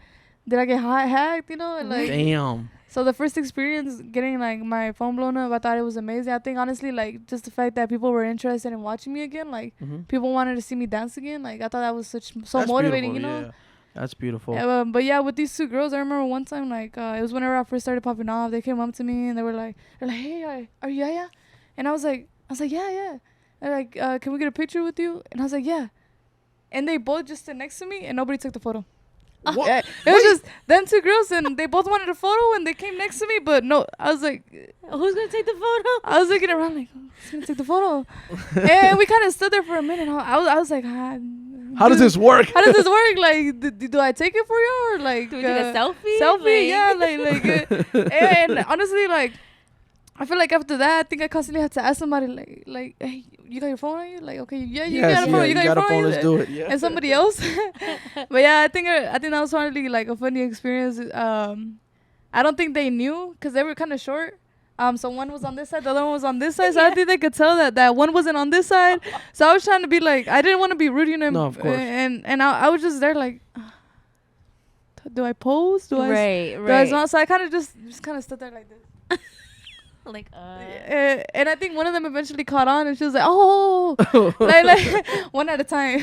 did I get hacked? You know, and like. Damn. So the first experience getting like my phone blown up, I thought it was amazing. I think honestly, like just the fact that people were interested in watching me again, like people wanted to see me dance again. Like I thought that was so That's motivating, beautiful, you know. Yeah. That's beautiful. But yeah, with these two girls, I remember one time like it was whenever I first started popping off. They came up to me and they're like, hey, are you Yaya? And I was like, yeah. They're like, can we get a picture with you? And I was like, yeah. And they both just stood next to me and nobody took the photo. What? Yeah, it was just them two girls, and they both wanted a photo, and they came next to me. But no, I was like, Who's gonna take the photo? I was looking around like, who's gonna take the photo? And we kind of stood there for a minute. I was like, how does this work? How does this work? Like, do I take it for you or like? Do we take a selfie? Selfie, yeah, like. And honestly, like, I feel like after that, I think I constantly have to ask somebody like, hey, you got your phone on you? Like, okay, yeah, you got a phone. You got your phone. Let's do it. Yeah. And somebody else. But yeah, I think that was finally like a funny experience. I don't think they knew because they were kind of short. So one was on this side, the other one was on this side. So I think they could tell that one wasn't on this side. So I was trying to be like, I didn't want to be rude, you know. No, of course. And I was just there like, do I pose? Do I Right. So I kind of just kind of stood there like this. Like, and I think one of them eventually caught on, and she was like, "Oh," like one at a time.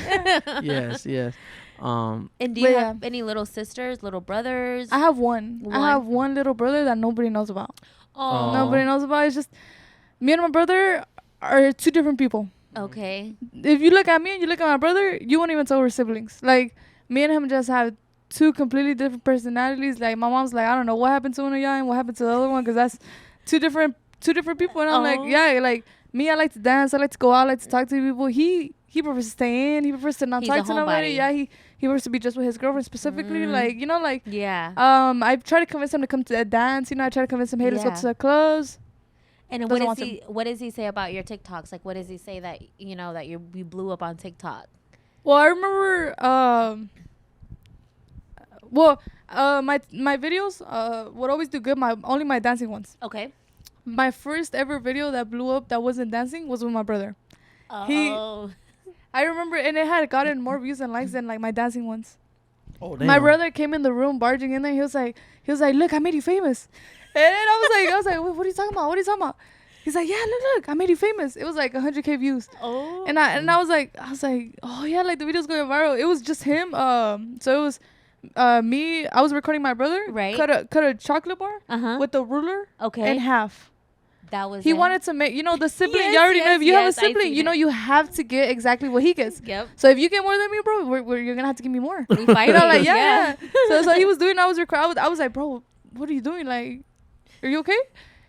Yes. and do but you yeah. have any little sisters, little brothers? I have one. I have one little brother that nobody knows about. Oh, Nobody knows about. It's just me and my brother are two different people. okay. If you look at me and you look at my brother, you won't even tell we're siblings. Like me and him just have two completely different personalities. Like my mom's like, I don't know what happened to one of y'all and what happened to the other one, because that's two different people. And I'm like, yeah, like me, I like to dance, I like to go out, I like to talk to people. He prefers to stay in, he prefers to not He's talk a to nobody. homebody. Yeah, he prefers to be just with his girlfriend specifically. Like, you know, like Yeah. I try to convince him to come to a dance. You know, I try to convince him, hey, let's go Yeah. to the clubs. And Doesn't want what does he say about your TikToks? Like, what does he say that you know that you blew up on TikTok? Well, I remember my videos would always do good. Only my dancing ones. Okay. My first ever video that blew up that wasn't dancing was with my brother. Oh. I remember, and it had gotten more views and likes than like my dancing ones. Oh, damn. My brother came in the room barging in there. He was like, look, I made you famous. And I was like, wait, what are you talking about? He's like, yeah, look, I made you famous. It was like 100K views. Oh. And I was like, oh yeah, like the video's going viral. It was just him. So it was me. I was recording my brother. Right. Cut a chocolate bar with the ruler. Okay. In half. That was. He it? wanted to make, the sibling. Yes, you already know, if you have a yes, I've sibling, seen it. you have to get exactly what he gets. Yep. So if you get more than me, bro, you're gonna have to give me more. We fight. Like yeah. So he was doing. I was like, bro, what are you doing? Like, are you okay?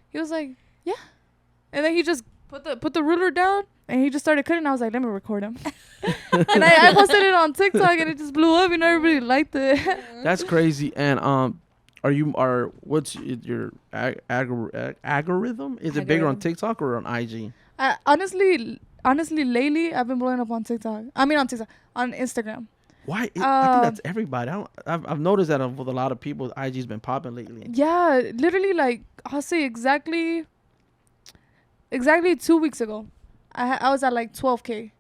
He was like, yeah. And then he just put the ruler down and he just started cutting. I was like, let me record him. And I posted it on TikTok and it just blew up. Everybody liked it. That's crazy. And what's your algorithm? Is it bigger on TikTok or on IG? Honestly, lately I've been blowing up on TikTok. I mean on Instagram. Why? I think that's everybody. I've noticed that with a lot of people, IG's been popping lately. Yeah, literally, like I'll say exactly 2 weeks ago, I was at like 12K.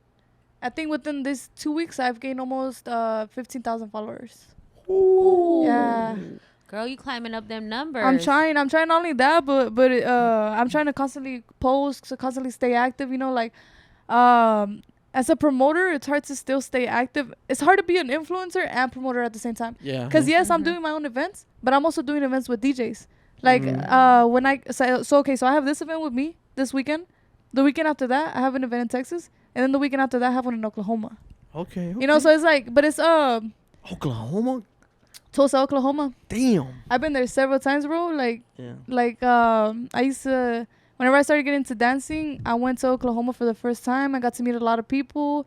I think within this 2 weeks I've gained almost 15,000 followers. Ooh. Yeah. Girl, you climbing up them numbers. I'm trying not only that, but I'm trying to constantly post, to constantly stay active, you know, like as a promoter, it's hard to still stay active. It's hard to be an influencer and promoter at the same time. Yeah. Because yes, I'm doing my own events, but I'm also doing events with DJs. Like when I so I have this event with me this weekend. The weekend after that, I have an event in Texas, and then the weekend after that, I have one in Oklahoma. Okay. You know, so it's like, but it's Oklahoma. Tulsa, Oklahoma. Damn. I've been there several times, bro. Like Yeah. I used to, whenever I started getting into dancing, I went to Oklahoma for the first time. I got to meet a lot of people.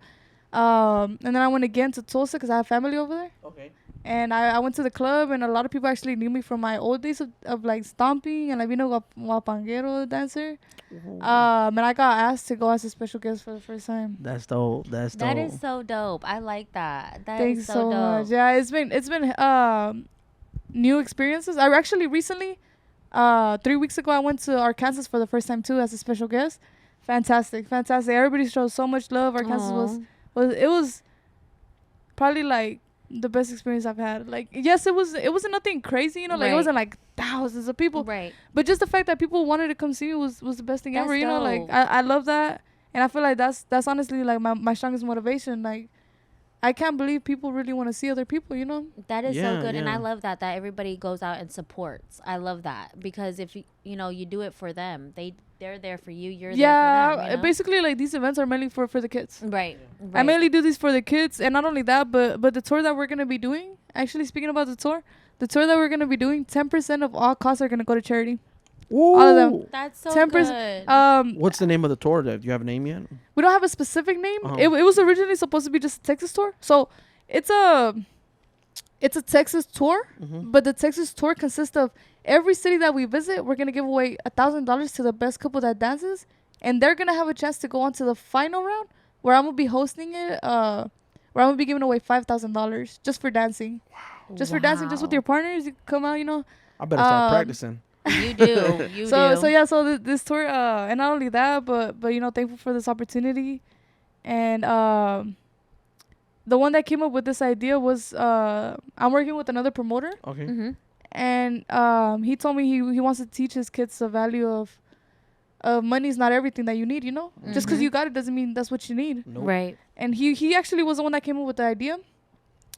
And then I went again to Tulsa because I have family over there. Okay. And I went to the club, and a lot of people actually knew me from my old days of like stomping and like being a guapanguero dancer. And I got asked to go as a special guest for the first time. That's dope. That's dope. That is so dope. I like that. Thanks Is so so dope. much. Yeah, it's been new experiences. I actually recently 3 weeks ago I went to Arkansas for the first time too as a special guest. Fantastic. Everybody showed so much love. Arkansas was probably like the best experience I've had. Like, yes, it wasn't nothing crazy, you know, like it wasn't like thousands of people. Right. But just the fact that people wanted to come see me was the best thing That's ever, you know, like dope. I love that. And I feel like that's honestly like my strongest motivation. Like, I can't believe people really want to see other people, you know? That is Yeah, so good, and yeah. I love that everybody goes out and supports. I love that because if you know you do it for them, they're there for you. You're there for them. You know? Basically, like, these events are mainly for the kids. Right. I mainly do these for the kids, and not only that, but the tour that we're gonna be doing. Actually, speaking about the tour that we're gonna be doing, 10% of all costs are gonna go to charity. Ooh. All of them. That's so 10%. good. What's the name of the tour? Do you have a name yet? We don't have a specific name. Uh-huh. It was originally supposed to be just a Texas tour. So it's a Texas tour, but the Texas tour consists of every city that we visit. We're gonna give away $1,000 to the best couple that dances, and they're gonna have a chance to go on to the final round, where I'm gonna be hosting it. Where I'm gonna be giving away $5,000 just for dancing. Wow. Just for dancing, just with your partners. You come out, you know. I better start practicing. You do. You So do. yeah. So this tour, and not only that, but you know, thankful for this opportunity, and the one that came up with this idea was I'm working with another promoter, Okay. Mm-hmm. and he told me he wants to teach his kids the value of money is not everything that you need, you know. Just because you got it doesn't mean that's what you need. Nope. Right. And he actually was the one that came up with the idea.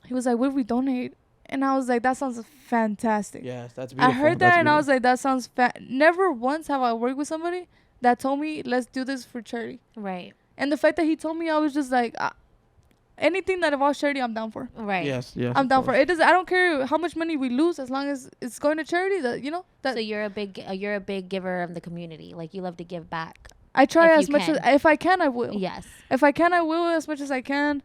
He was like, "What if we donate?" And I was like, "That sounds fantastic." Yes, that's beautiful. I heard that and I was like, "That sounds Never once have I worked with somebody that told me, "Let's do this for charity." Right. And the fact that he told me, I was just like, anything that involves charity, I'm down for. Right. Yes. I'm down for it. I don't care how much money we lose as long as it's going to charity. That, you know, that So you're a big giver of the community. Like, you love to give back. I try if as you much can. as if I can, I will. Yes. If I can, I will as much as I can.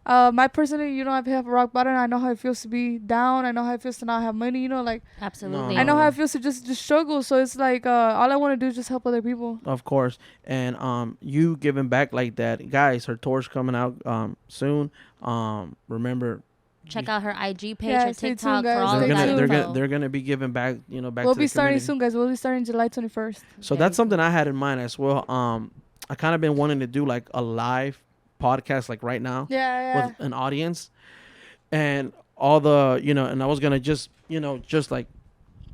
My personally, you know, I've hit rock bottom. I know how it feels to be down. I know how it feels to not have money. You know, like Absolutely. I know how it feels to just struggle. So it's like all I want to do is just help other people. Of course. And you giving back like that, guys. Her tour's coming out soon. Remember, Check out her IG page, Yeah, her stay tuned, TikTok guys. for all Stay of that tuned. info. they're gonna be giving back, you know, back We'll to be the starting community. soon, guys. We'll be starting July 21st. So Very that's something I had in mind as well. I kind of been wanting to do like a live podcast like right now Yeah. with an audience and all the, you know, and I was gonna just, you know, just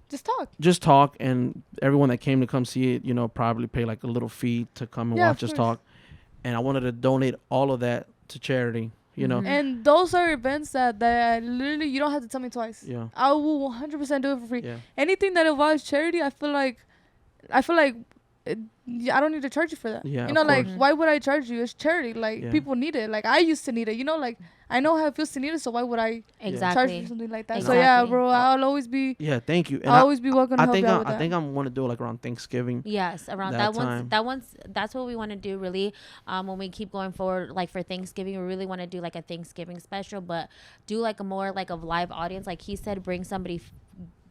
Just talk. talk, and everyone that came to come see it, you know, probably pay like a little fee to come and Yeah, watch of us course. talk. And I wanted to donate all of that to charity, you know. Mhm. And those are events that literally you don't have to tell me twice. Yeah. I will 100% do it for free. Yeah. Anything that involves charity, I feel like I don't need to charge you for that. Yeah, You know, of like, course. why would I charge you? It's charity. Like, Yeah. people need it. Like, I used to need it. You know, like, I know how it feels to need it, so why would I charge Exactly. you something like that? So, yeah, Exactly. bro, I'll always be Yeah, thank you. And I'll always be welcome to I help think you out with I that. think I'm want to do it like around Thanksgiving. Yes, around That that time. that's what we want to do really. When we keep going forward, like for Thanksgiving, we really want to do like a Thanksgiving special, but do like a more like a live audience. Like he said, bring somebody,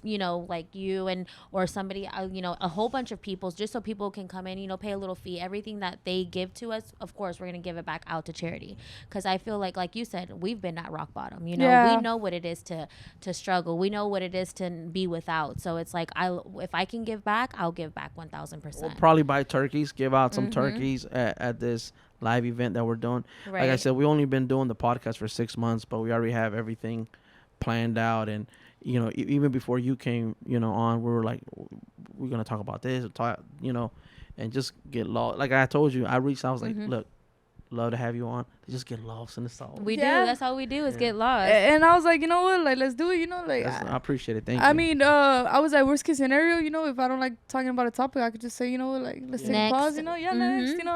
you know, like you and or somebody, you know, a whole bunch of people, just so people can come in, you know, pay a little fee. Everything that they give to us, of course, we're gonna give it back out to charity. Because I feel like you said, we've been at rock bottom. You know, Yeah. we know what it is to struggle. We know what it is to be without. So it's like if I can give back, I'll give back 1,000%. We'll probably buy turkeys, give out some Mhm. turkeys at this live event that we're doing. Like I Right. said, we only been doing the podcast for 6 months, but we already have everything planned out, and even before you came on, we were like, we're gonna talk about this, and just get lost. Like I told you, I reached out, I was like, look, love to have you on. Just get lost in the sauce. We do. That's all we do is get lost. And I was like, you know what? Like, let's do it. I appreciate it. Thank you. I mean, I was like, worst case scenario, if I don't like talking about a topic, I could just say, like, let's take a pause. Next.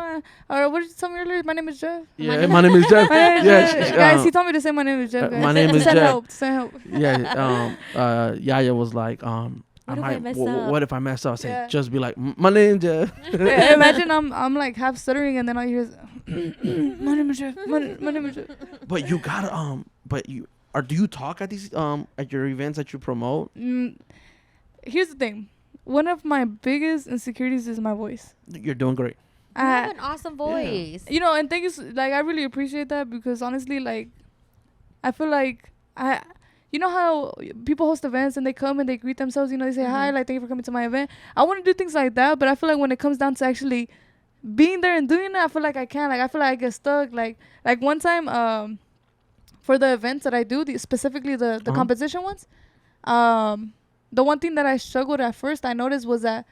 Or what did you tell me earlier? My name is Jeff. Yeah, my name is Jeff. Guys, he told me to say my name is Jeff. My name is Jeff. Send help. Yeah. Yaya was like, what if I mess up? I said, just be like, my name Jeff. Imagine I'm like half stuttering, and then I hear, my name is Jeff. My name is Jeff. But you gotta do you talk at these at your events that you promote? Here's the thing. One of my biggest insecurities is my voice. You're doing great. You have an awesome voice. And thank you. Like, I really appreciate that, because honestly, like, I feel like you know how people host events and they come and they greet themselves, they say hi, like, thank you for coming to my event. I want to do things like that, but I feel like when it comes down to actually being there and doing it, I feel like I can't. Like, I feel like I get stuck. Like one time, for the events that I do, specifically the competition ones, the one thing that I struggled at first, I noticed, was that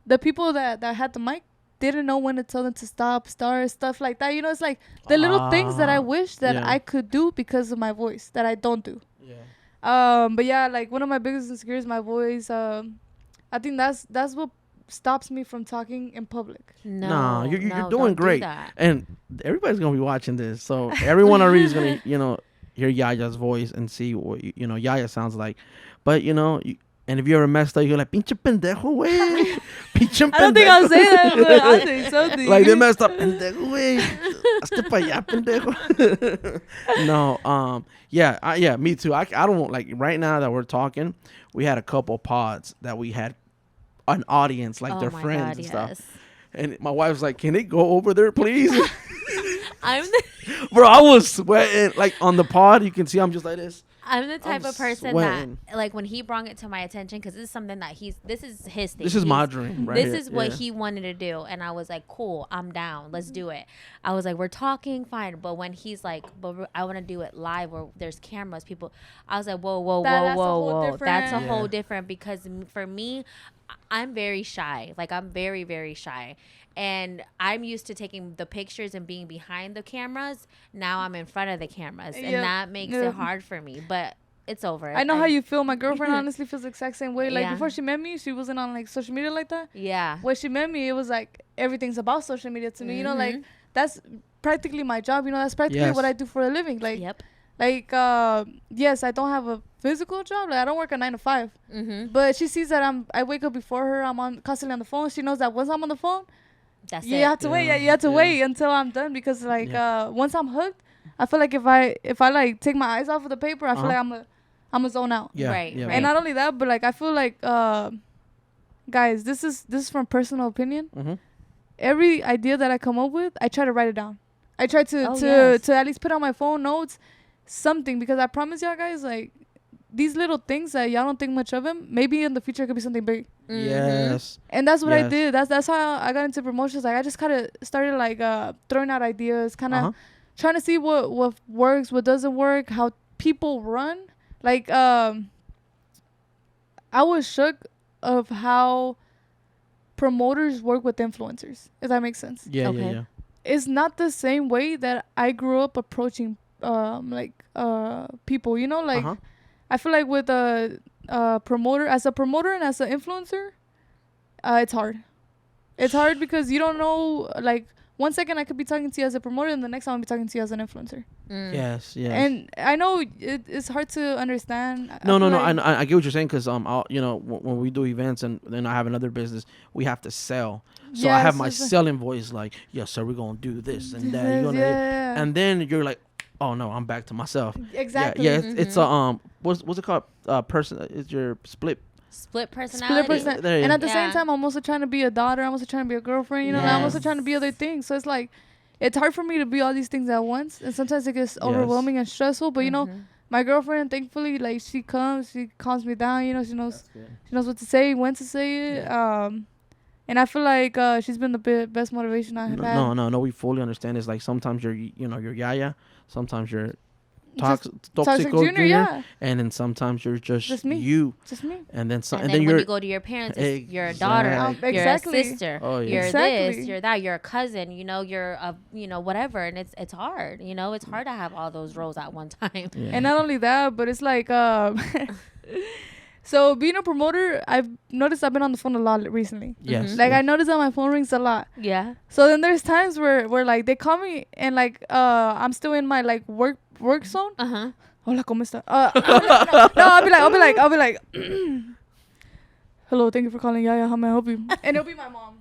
the people that had the mic didn't know when to tell them to stop, start, stuff like that. It's like the little things that I wish that I could do because of my voice that I don't do. But yeah, like, one of my biggest insecurities is my voice. I think that's what stops me from talking in public. No, you're doing great. And everybody's gonna be watching this, so everyone already is gonna hear Yaya's voice and see what Yaya sounds like. But and if you ever messed up, you're like, pinche pendejo, wey. Pinche pendejo. I don't think I'll say that, but I'll say something. Like, they messed up, pendejo, wey. Hazte pa' allá, pendejo. No, yeah, me too. I don't, like, right now that we're talking, we had a couple pods that we had an audience, like, their friends and stuff. And my wife's like, can they go over there, please? Bro, I was sweating. Like, on the pod, you can see I'm just like this. I'm the type of person that, like, when he brought it to my attention, because this is something that this is his thing. This is my dream, right? This is what he wanted to do. And I was like, cool, I'm down. Let's do it. I was like, we're talking, fine. But when he's like, but I want to do it live where there's cameras, people, I was like, whoa. That's a whole different, because for me, I'm very shy. Like, I'm very, very shy. And I'm used to taking the pictures and being behind the cameras. Now I'm in front of the cameras. And that makes it hard for me. But it's over. I know how you feel. My girlfriend honestly feels the exact same way. Like, before she met me, she wasn't on, like, social media like that. Yeah. When she met me, it was like, everything's about social media to me. Like, that's practically my job. That's practically what I do for a living. Like, like, yes, I don't have a physical job. Like, I don't work a 9 to 5. But she sees that I wake up before her. I'm constantly on the phone. She knows that once I'm on the phone, you have to wait. You have to wait until I'm done, because like once I'm hooked, I feel like if I like take my eyes off of the paper, I feel like I'm a zone out. Right. And not only that, but like, I feel like guys, this is from personal opinion. Every idea that I come up with, I try to write it down. I try to at least put on my phone notes something, because I promise y'all guys, like, these little things that y'all don't think much of them, maybe in the future it could be something big. Yes. And that's what I did. That's how I got into promotions. Like, I just kind of started like throwing out ideas, kind of trying to see what works, what doesn't work, how people run. Like, I was shook of how promoters work with influencers, if that makes sense. Yeah. It's not the same way that I grew up approaching people, like I feel like with a promoter and as an influencer, it's hard. It's hard because you don't know, like, 1 second I could be talking to you as a promoter, and the next time I'll be talking to you as an influencer. Yes. And I know it's hard to understand. No. I get what you're saying, because when we do events and then I have another business, we have to sell. So I have my selling voice, like, yes, sir, we're gonna do this and that. And then you're like, oh no, I'm back to myself. Exactly. Yeah. It's what's it called? It's your split personality. And at the same time, I'm also trying to be a daughter. I'm also trying to be a girlfriend. I'm also trying to be other things. So it's like, it's hard for me to be all these things at once, and sometimes it gets overwhelming and stressful. But my girlfriend, thankfully, like, she calms me down. She knows what to say, when to say it. And I feel like she's been the best motivation I have had. No, we fully understand. It's like, sometimes you're yaya, sometimes you're Toxic Junior, yeah. and then sometimes you're just me. you, Just me. and then And when then you're you go to your parents, you're a daughter, Exactly. you're a sister, Oh, yeah. you're Exactly. this, you're that, you're a cousin, you know, you're a, you know, whatever, and it's hard, you know, it's hard to have all those roles at one time. Yeah. And not only that, but it's like, so being a promoter, I've noticed I've been on the phone a lot recently. Yes. Mhm. Like yeah. I noticed that my phone rings a lot. Yeah. So then there's times where like they call me and like I'm still in my like work zone. Uh-huh. Hola, ¿cómo está? No, I'll be like, hello, thank you for calling. Yeah, how may I help you? And it'll be my mom.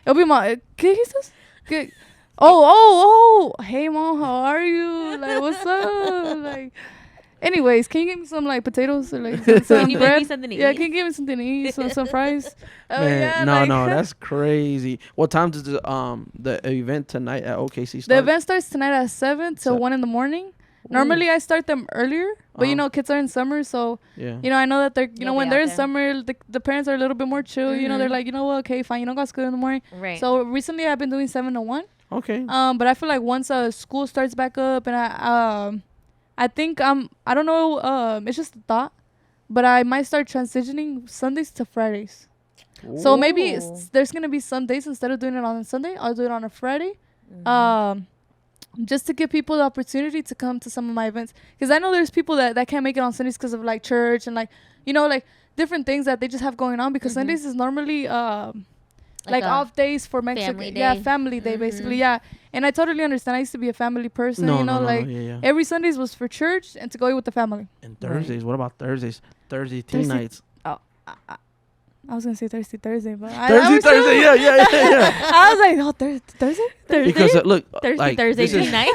It'll be my, ¿qué dijiste? ¿Qué? Oh, hey mom, how are you? Like, what's up? Like, anyways, can you give me some like potatoes or like some Can you bread? make me something to Yeah, eat? can you give me something to eat? Some fries? Oh, Man, yeah, no, like- no, that's crazy. What time does the event tonight at OKC The start? event starts tonight at 7 till 1 in the morning. Normally I start them earlier, but you Uh-huh. know, kids are in summer, so Yeah. you know, I know that they're, you You'll know, be when out they're in there. summer, the parents are a little bit more chill. You know, they're Mhm. like, you know what, okay, fine, you don't got school in the morning. Right. So recently I've been doing 7 to 1. Okay. But I feel like once school starts back up, and I think I don't know, it's just a thought, but I might start transitioning Sundays to Fridays. So maybe Ooh. there's gonna be some days instead of doing it on a Sunday, I'll do it on a Friday. Mhm. Just to give people the opportunity to come to some of my events, because I know there's people that can't make it on Sundays because of like church and like, you know, like different things that they just have going on, because Mhm. Sundays is normally like a off days for Mexico. family Yeah, day. family day basically. Mhm. Yeah, and I totally understand. I used to be a family person. No, you know, no, like yeah, yeah. every Sundays was for church and to go eat with the family. And Thursdays. What about Thursdays? Thursday teen Thursday- nights. I was gonna say Thursday, but Thursday. Yeah. I was like, oh, Thursday. Because look, like Thursday this is- night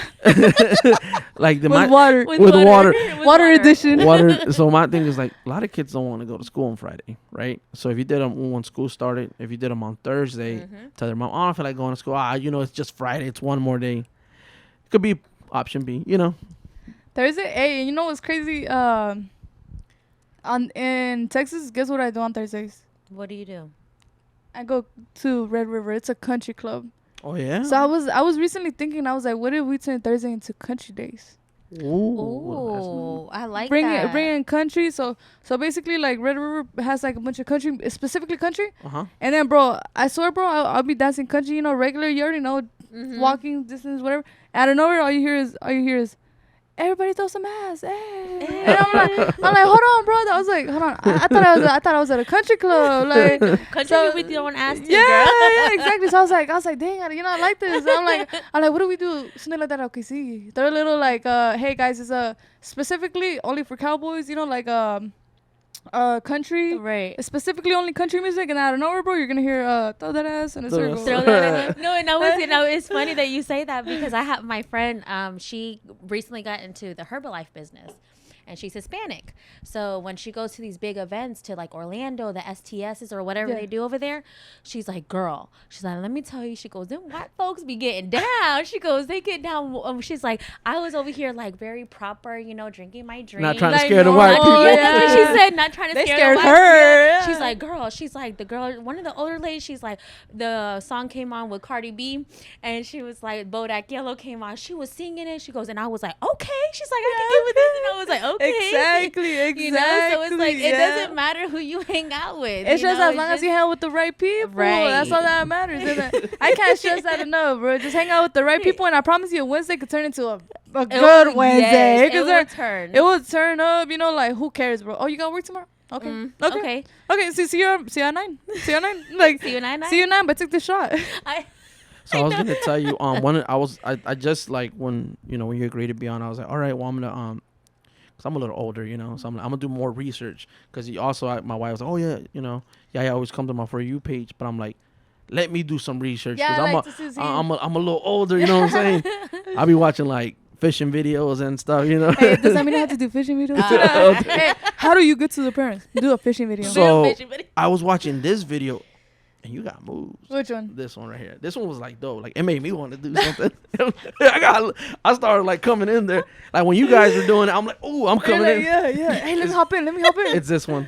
like the With water. With water. Water edition. water. So my thing is like a lot of kids don't want to go to school on Friday, right? So if you did them when school started, if you did them on Thursday, Mhm. tell their mom, I don't feel like going to school. You know, it's just Friday. It's one more day. It could be option B. You know. Thursday. Hey, you know what's crazy? In Texas, guess what I do on Thursdays? What do you do? I go to Red River. It's a country club. Oh yeah. So I was recently thinking. I was like, what if we turn Thursday into country days? Ooh, I like Bring that. in country. So basically, like Red River has like a bunch of country, specifically country. Uh-huh. And then, bro, I swear, bro, I'll be dancing country. You know, regular. You already know, Mhm. walking distance, whatever. Out of nowhere, all you hear is. Everybody throw some ass, hey. And I'm like, hold on, bro. I was like, hold on. I thought I was at a country club, like. Country So- with your own ass too, Yeah, girl. yeah, exactly. So I was like, dang, you know, I like this. I'm like, what do we do? Something like that. Okay, see, they're a little like, hey guys, it's specifically only for cowboys. You know, like country, Right. specifically only country music. And out of nowhere, bro, you're gonna hear throw that ass in a circle. Throw that in. No, and I was, you know, it's funny that you say that because I have my friend, she recently got into the Herbalife business. And she's Hispanic. So when she goes to these big events to like Orlando, the STSs or whatever Yeah. they do over there, she's like, girl, she's like, let me tell you, she goes, them white folks be getting down. She goes, they get down. She's like, I was over here like very proper, you know, drinking my drink. Not trying to Like, scare the no, white Like, people. yeah, that's what she said. Not trying to They scare scared the her, white yeah. She's like, girl. She's like, the girl. One of the older ladies. She's like, the song came on with Cardi B, and she was like, Bodak Yellow came on. She was singing it. She goes, and I was like, okay. She's like, I can get with this, and I was like, okay. Exactly. You know, so it's like it yeah. doesn't matter who you hang out with. It's you just know? as It's long as just- you hang out with the right people. Right. That's all that matters. I can't stress that enough, bro. Just hang out with the right people, and I promise you, Wednesday could turn into a It good will- Wednesday. yes, could it will turn. It will turn up. You know, like who cares, bro? Oh, you got work tomorrow? Okay. Okay. Okay. See you at 9. See you at 9. Like See you at 9. See you at 9, but take the shot. So I was gonna tell you, I just like when when you agreed to be on, I was like, all right, well I'm gonna cause I'm a little older, so I'm gonna do more research. Cause my wife was like, oh yeah, I always come to my For You page, but I'm like, let me do some research. Yeah, Cause I like to see. I'm a little older, you know what I'm saying? I'll be watching like fishing videos and stuff, Hey, does that mean I have to do fishing videos? Hey, how do you get to the parents? Do a fishing video. So I was watching this video, and you got moves. Which one? This one right here. This one was like dope. Like it made me want to do something. I started like coming in there. Like when you guys were doing it, I'm like, oh, I'm coming in. Yeah. Hey, let me hop in. It's this one.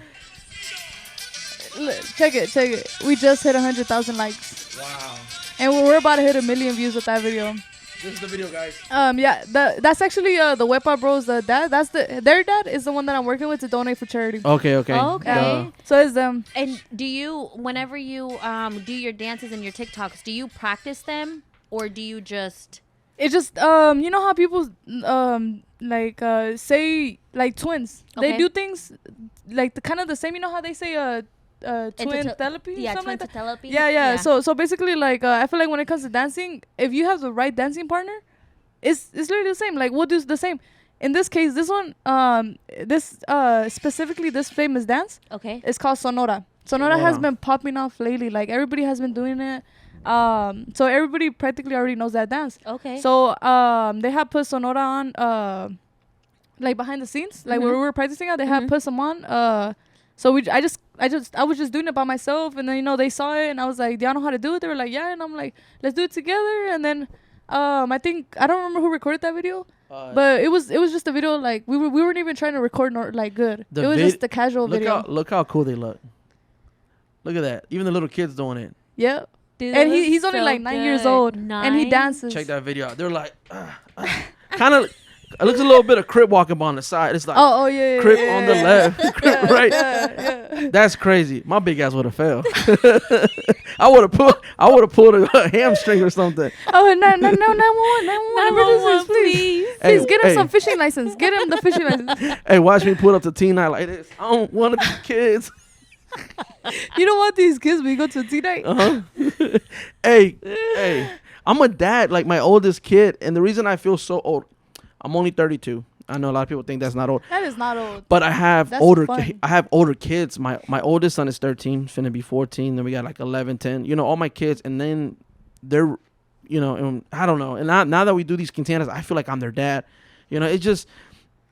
Check it. We just hit 100,000 likes. Wow. And we're about to hit 1 million views with that video. This is the video, guys. Yeah, that's actually the Wepa Bros. Dad. That's their dad is the one that I'm working with to donate for charity. Okay. Okay. So it's them. And do you, whenever you do your dances and your TikToks, do you practice them or do you just? It's just you know how people say like twins. Okay. They do things like the kind of the same. You know how they say twin telepathy? Yeah, something twin like that? telepathy. Yeah. So basically, like I feel like when it comes to dancing, if you have the right dancing partner, it's literally the same. Like we'll do the same. In this case, this one, specifically this famous dance, Okay. it's called Sonora. Sonora has been popping off lately. Like everybody has been doing it. So everybody practically already knows that dance. Okay. So they have put Sonora on like behind the scenes, like where we were practicing at. They have put some on. So I was just doing it by myself, and then they saw it, and I was like, "Do y'all know how to do it?" They were like, "Yeah," and I'm like, "Let's do it together." And then I think I don't remember who recorded that video, but it was just a video. Like we weren't even trying to record like good. It was just a casual video. Look how cool they look. Look at that. Even the little kids doing it. Yeah. Dude, And he's only like 9 years old, and he dances. Check that video out. They're like, kind of. It looks a little bit of crip walking on the side. It's like yeah, crip yeah, on the left, crip right. Yeah. That's crazy. My big ass would have fell. I would have pulled a hamstring or something. Oh, no, 911, please. Hey, Please get him some fishing license. Get him the fishing license. Hey, watch me put up the T-night like this. I don't want to be kids. You don't want these kids when you go to a tea night. Hey, I'm a dad, like my oldest kid, and the reason I feel so old, I'm only 32. I know a lot of people think that's not old. That is not old. But I have That's older. fun. I have older kids. My oldest son is 13, finna be 14. Then we got like 11, 10. All my kids, and then they're, and I don't know. And now that we do these quinceañeras, I feel like I'm their dad. It's just.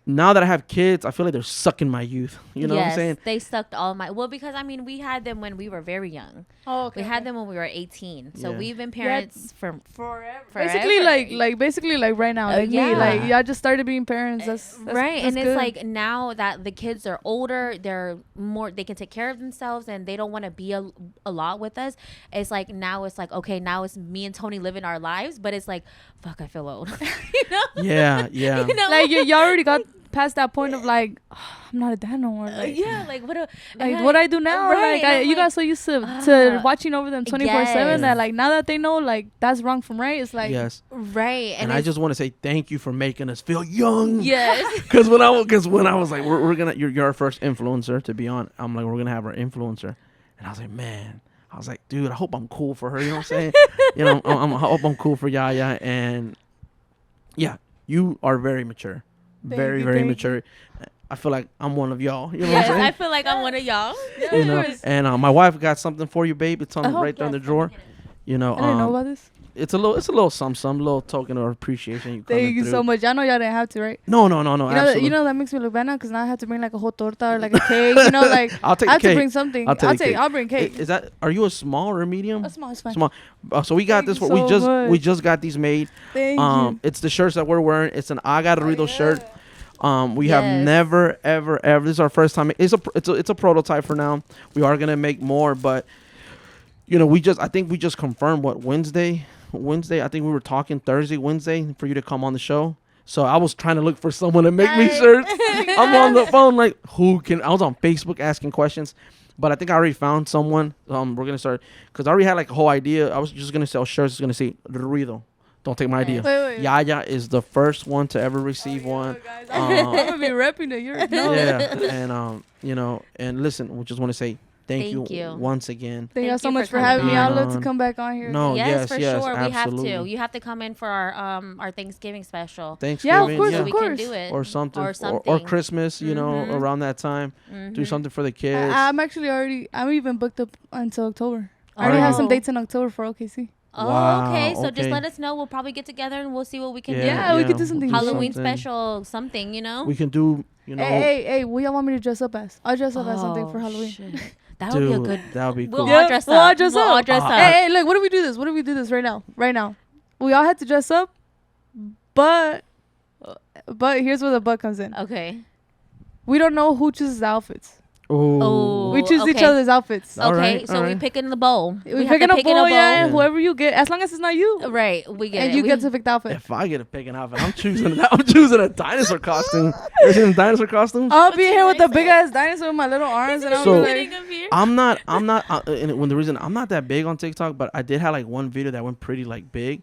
Now that I have kids, I feel like they're sucking my youth. You know what I'm saying? They sucked all my... Well, because, we had them when we were very young. Oh, okay. We had them when we were 18. So Yeah. we've been parents for forever. Basically, like right now, like me, like y'all just started being parents. That's right. That's And good. it's like now that the kids are older, they're more... They can take care of themselves and they don't want to be a lot with us. It's like now it's like, okay, now it's me and Tony living our lives. But it's like, fuck, I feel old. Yeah. like you already got past that point of like, I'm not a dad no more. Like, what I do now? Right, like you got so used to watching over them 24/7 that like now that they know like that's wrong from right, it's like Yes. Right. And I just want to say thank you for making us feel young. Yes. Because when I was like, we're gonna, you're our first influencer to be on. I'm like, we're gonna have our influencer, and I was like, man. I was like, dude, I hope I'm cool for her. You know what I'm saying? I hope I'm cool for Yaya. And yeah, you are very mature. Very mature. I feel like I'm one of y'all. You know what I'm saying? I feel like I'm one of y'all. And my wife got something for you, babe. It's on right there in the drawer. I didn't know about this. It's a little some little token of appreciation. Thank you so much. I know y'all didn't have to, right? No. Absolutely. You know that makes me look bad now because now I have to bring like a whole torta or like a cake. Like I'll take I have the cake. to bring something. I'll bring cake. Is that? Are you a small or a medium? A small, it's fine. Small. So we got Thank this. you We so we just got these made. Thank you. It's the shirts that we're wearing. It's an AGA RUIDO shirt. We have Yes. never ever this is our first time. It's a prototype for now. We are gonna make more, but I think we just confirmed Wednesday. I think we were talking Wednesday for you to come on the show. So I was trying to look for someone to make me shirts. I'm on the phone like I was on Facebook asking questions, but I think I already found someone. We're gonna start because I already had like a whole idea. I was just gonna sell shirts. It's gonna say Ruido. Don't take my idea. Wait. Yaya is the first one to ever receive one. I'm gonna be repping it. You're Yeah, and listen, we just want to say thank you once again. Thank y'all so you much for for having me. coming I'd love on. to come back on here. No, Yes, for yes, sure. absolutely. We have to. You have to come in for our Thanksgiving special. Thanksgiving, of course, so of we course. can do it. or something, Or or Christmas, around that time. Do something for the kids. I'm actually I'm even booked up until October. I already have some dates in October for OKC. Oh, Wow, okay. So just okay. let us know. We'll probably get together and we'll see what we can do. Yeah, we could do something. Halloween something. special, something, We can do, Hey, what y'all want me to dress up as? I'll dress up as something for Halloween. Shit. That would be a Dude, good. that would be cool. We'll all dress up. We'll all dress We'll up. all dress up. Hey, look, what if we do this? What if we do this right now? Right now. We all had to dress up, but here's where the but comes in. Okay. We don't know who chooses the outfits. Oh. We choose each okay. other's outfits. All Okay, right, so all we right. pick in the bowl. We have pick to in a pick bowl, yeah, Yeah. and whoever you get, as long as it's not you, Right, we get and it. you We- get to pick the outfit. If I get a picking outfit, I'm choosing that. I'm choosing a dinosaur costume. You ever seen the dinosaur costumes? I'll be What's here with the your big ass dinosaur with my little arms, and I'll So- be Sitting like, up here. I'm not, and when the reason I'm not that big on TikTok, but I did have like one video that went pretty like big.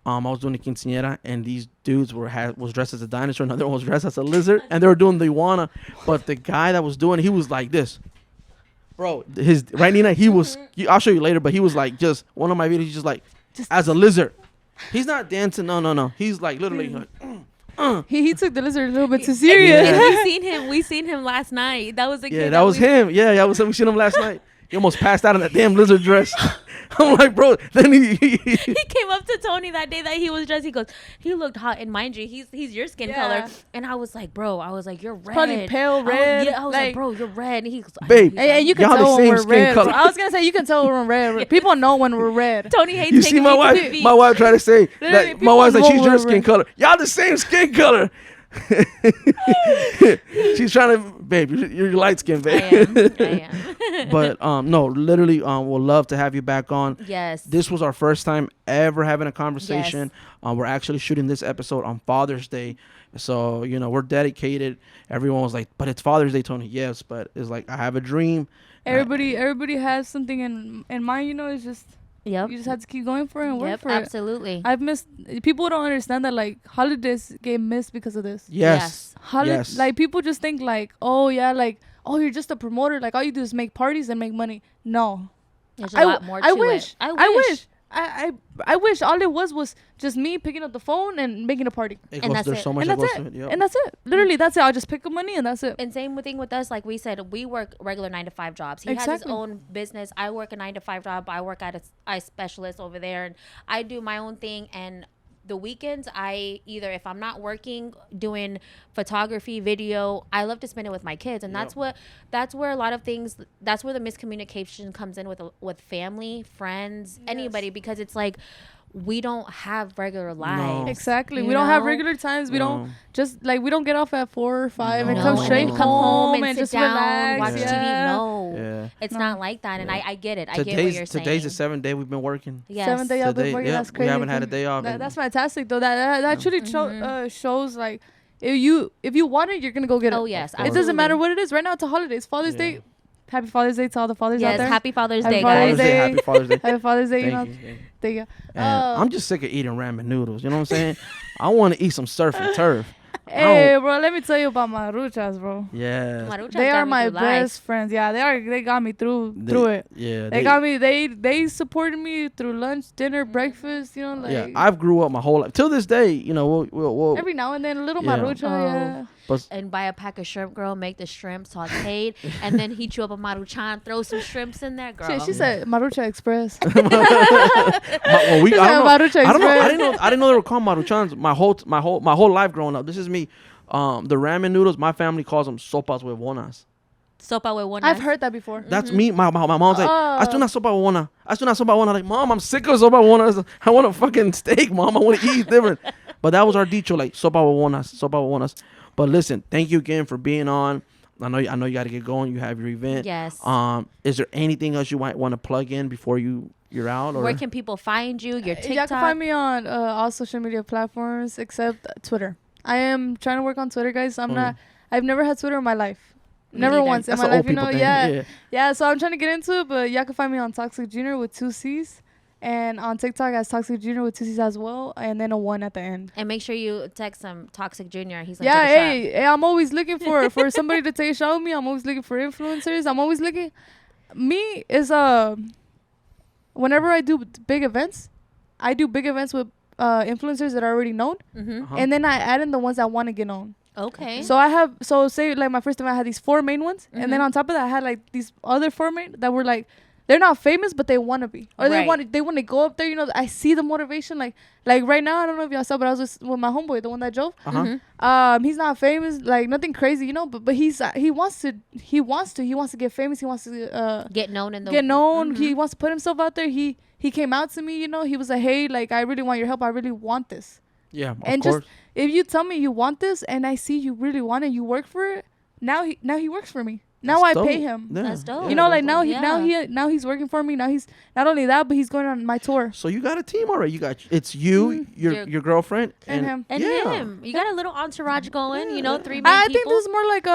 I was doing a quinceañera, and these dudes was dressed as a dinosaur, another one was dressed as a lizard, and they were doing the iguana. But the guy that was doing it, he was like this, bro. Right, Nina. He was. I'll show you later, but he was like just one of my videos. He's just like as a lizard. He's not dancing. No. He's like literally like. he took the lizard a little bit too serious. And we seen him last night. That was the Yeah, kid that was him. Yeah, we seen him last night. He almost passed out in that damn lizard dress. I'm like, bro. Then he He came up to Tony that day that he was dressed. He goes, he looked hot, and mind you, he's your skin Yeah. color. And I was like, bro, you're red. Probably pale red. I was like, like- bro, you're red. And he goes, I know. Babe. He's And like, you can Y'all the tell when same we're skin red. color. I was gonna say you can tell when we're red. People know when we're red. Tony hates You taking see my me to wife? the beach. My wife tried to say Literally, that. My people wife's like, know she's your we're skin red. color. Y'all the same skin color. She's trying to, babe. You're light skin, I babe. am. But no, literally, we'll love to have you back on. Yes. This was our first time ever having a conversation. We're actually shooting this episode on Father's Day. So, we're dedicated. Everyone was like, but it's Father's Day, Tony. Yes, but it's like, I have a dream. Everybody has something in mind. It's just Yep. you just have to keep going for it and work Yep, for it. absolutely. I've missed. People don't understand that like holidays get missed because of this. Yes. Yes. Like people just think like, oh yeah, like you're just a promoter. Like all you do is make parties and make money. No, There's a lot more to I wish. it. I wish. I wish all it was just me picking up the phone and making a party. It And goes, that's there's it. so much And that that's goes it. to it. Yep. And that's it. Literally, that's it. I'll just pick up money and that's it. And same thing with us. Like we said, we work regular 9-to-5 jobs. He has his Exactly. own business. I work a 9-to-5 job. I work at a eye specialist over there, and I do my own thing. And the weekends, I either, if I'm not working doing photography, video, I love to spend it with my kids, and that's where a lot of things. That's where the miscommunication comes in with family, friends, anybody, because it's like we don't have regular lives. Exactly. You We don't have know? regular times. We No. don't just like we don't get off at 4 or 5 and No. come No. straight And come home and just sit down, relax. watch TV. No, Yeah. it's No. not like that, and Yeah. I get it. I get what you're saying. Today's the 7th day we've been working. Yes. 7 days I've been Today, working. yeah, That's we crazy. haven't had a day off. That's fantastic though. That truly shows like if you want it, you're gonna go get it. Oh yes, It doesn't matter absolutely. what it is. Right now it's a holiday. It's Father's Yeah. Day. Happy Father's Day to all the fathers out Yes, there. happy Father's Happy Day, Father's guys. Day. Happy Father's Day. Happy Father's Day. Thank You know. you. Thank you. There you go. And I'm just sick of eating ramen noodles. You know what I'm saying? I want to eat some surf and turf. Hey, bro, let me tell you about my ruchas, bro. Yeah. Maruchan They got are me my through life. best friends. Yeah, they are. They got me through it. Yeah. They got me. They supported me through lunch, dinner, breakfast. Like Yeah. I've grew up my whole life. Till this day, we'll every now and then a little Yeah. marucha. Oh. Yeah. but And buy a pack of shrimp, girl. Make the shrimp sauteed, and then heat you up a maruchan. Throw some shrimps in there, girl. She said Marucha Express. well, She said Marucha I don't know. I Express. didn't know they were called maruchans. My whole life growing up. This is me. The ramen noodles. My family calls them sopas huevonas. Sopa with one. I've heard that before. That's me. My mom's like, Oh. "Haz una sopa huevona. Haz una sopa huevona." Like, Mom, I'm sick of sopa huevonas. I want a fucking steak, Mom. I want to eat different. But that was our dicho, like sopa huevonas, sopa huevonas. But listen, thank you again for being on. I know you got to get going. You have your event. Yes. Is there anything else you might want to plug in before you're out? Or Where can people find you? Your TikTok. Y'all can find me on all social media platforms except Twitter. I am trying to work on Twitter, guys. I've never had Twitter in my life. Me Never neither. once in That's my an life, old people thing. Yeah. Yeah. So I'm trying to get into it, but y'all can find me on ToxiccJR with 2 C's. And on TikTok as ToxiccJR with 2 C's as well. And then a 1 at the end. And make sure you text him Toxic Junior. He's Yeah, take a shot. hey, I'm always looking for somebody to take a shot with me. I'm always looking for influencers. I'm always looking. Me is whenever I do big events, I do big events with influencers that are already known, Mm-hmm. and then I add in the ones that want to get known. Okay. So say like my first event, I had these 4 main ones, and then Mhm. on top of that, I had like these other 4 main that were like. They're not famous, but they want to be, or Right. they want to go up there. I see the motivation. Like right now, I don't know if y'all saw, but I was with my homeboy, the one that drove. Mhm. He's not famous, like nothing crazy, but he wants to get famous. He wants to Get known in the get known. Mhm. He wants to put himself out there. He came out to me, he was like, hey, like I really want your help. I really want this. Yeah, of And course. if you tell me you want this and I see you really want it, you work for it. Now he works for me. Now That's I pay dope. him. Yeah. That's dope. You know, like now Yeah. now he's working for me. Now he's not only that, but he's going on my tour. So you got a team already. You got it's you, your girlfriend, And him. And yeah. him. You got a little entourage going, you know, 3 main I people. think this is more like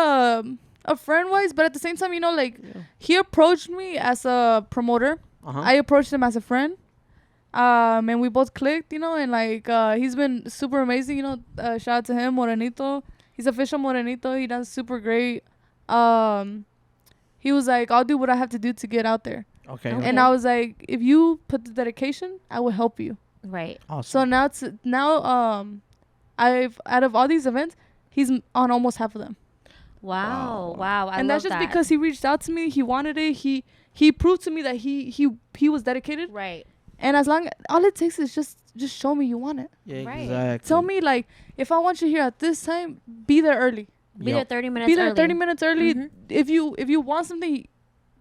a friend wise, but at the same time, you know, like he approached me as a promoter. Uh-huh. I approached him as a friend. And we both clicked, you know, and like he's been super amazing, you know. Shout out to him, Morenito. He's official Morenito. He does super great. He was like, I'll do what I have to do to get out there. Okay. And I was like, if you put the dedication, I will help you. Right. Awesome. So I've out of all these events, he's on almost half of them. Wow. Wow. I And love that's just that. because he reached out to me. He wanted it. He proved to me that he was dedicated. Right. And as long all it takes is just show me you want it. Yeah, Right. exactly. Tell me, like, if I want you here at this time, be there early. Be there 30 minutes Be there early. 30 minutes early. Mhm. If you want something,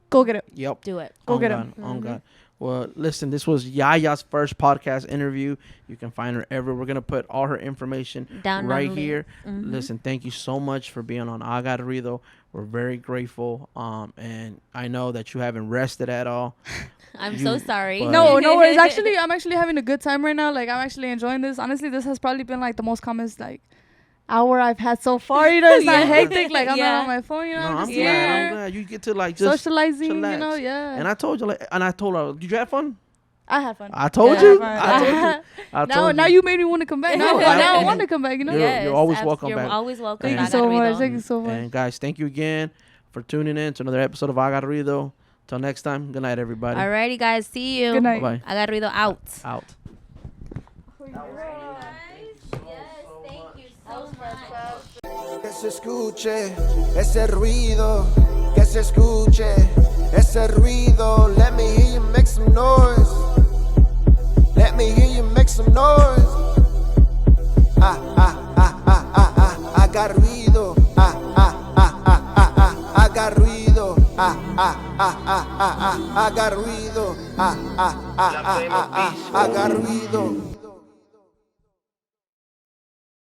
go get it. Yep. Do it. Go On get God, him. on God. Well, listen, this was Yaya's first podcast interview. You can find her everywhere. We're going to put all her information Down right on the here. link. Mhm. Listen, thank you so much for being on AGA RUIDO. We're very grateful. And I know that you haven't rested at all. I'm You- so sorry. but- No worries. Actually, I'm actually having a good time right now. Like, I'm actually enjoying this. Honestly, this has probably been like the most comments like hour I've had so far. You know, it's not Yeah. hectic. Like, I'm Yeah. not on my phone. You know, No, I'm I'm just glad. I'm here glad. You get to like just socializing. chillax. You know, yeah. And I told you, like, and I told her, did you have fun? I had fun. I told Yeah, you. fun. I told you. I Now, told now you. you made me want to come back. No, Now I I- want to come back. You know. You're always welcome You're back. always welcome Thank you back. so Ruido. much. Thank you so much. And guys, thank you again for tuning in to another episode of AGA RUIDO. Till next time, good night, everybody. Alrighty, guys. See you. Good night. Bye-bye. I got Ruido out. Out. Que se escuche ese ruido, que se escuche ese ruido. Let me hear you make some noise. Let me hear you make some noise. I got ruido. I got ruido. I got ruido. I got ruido.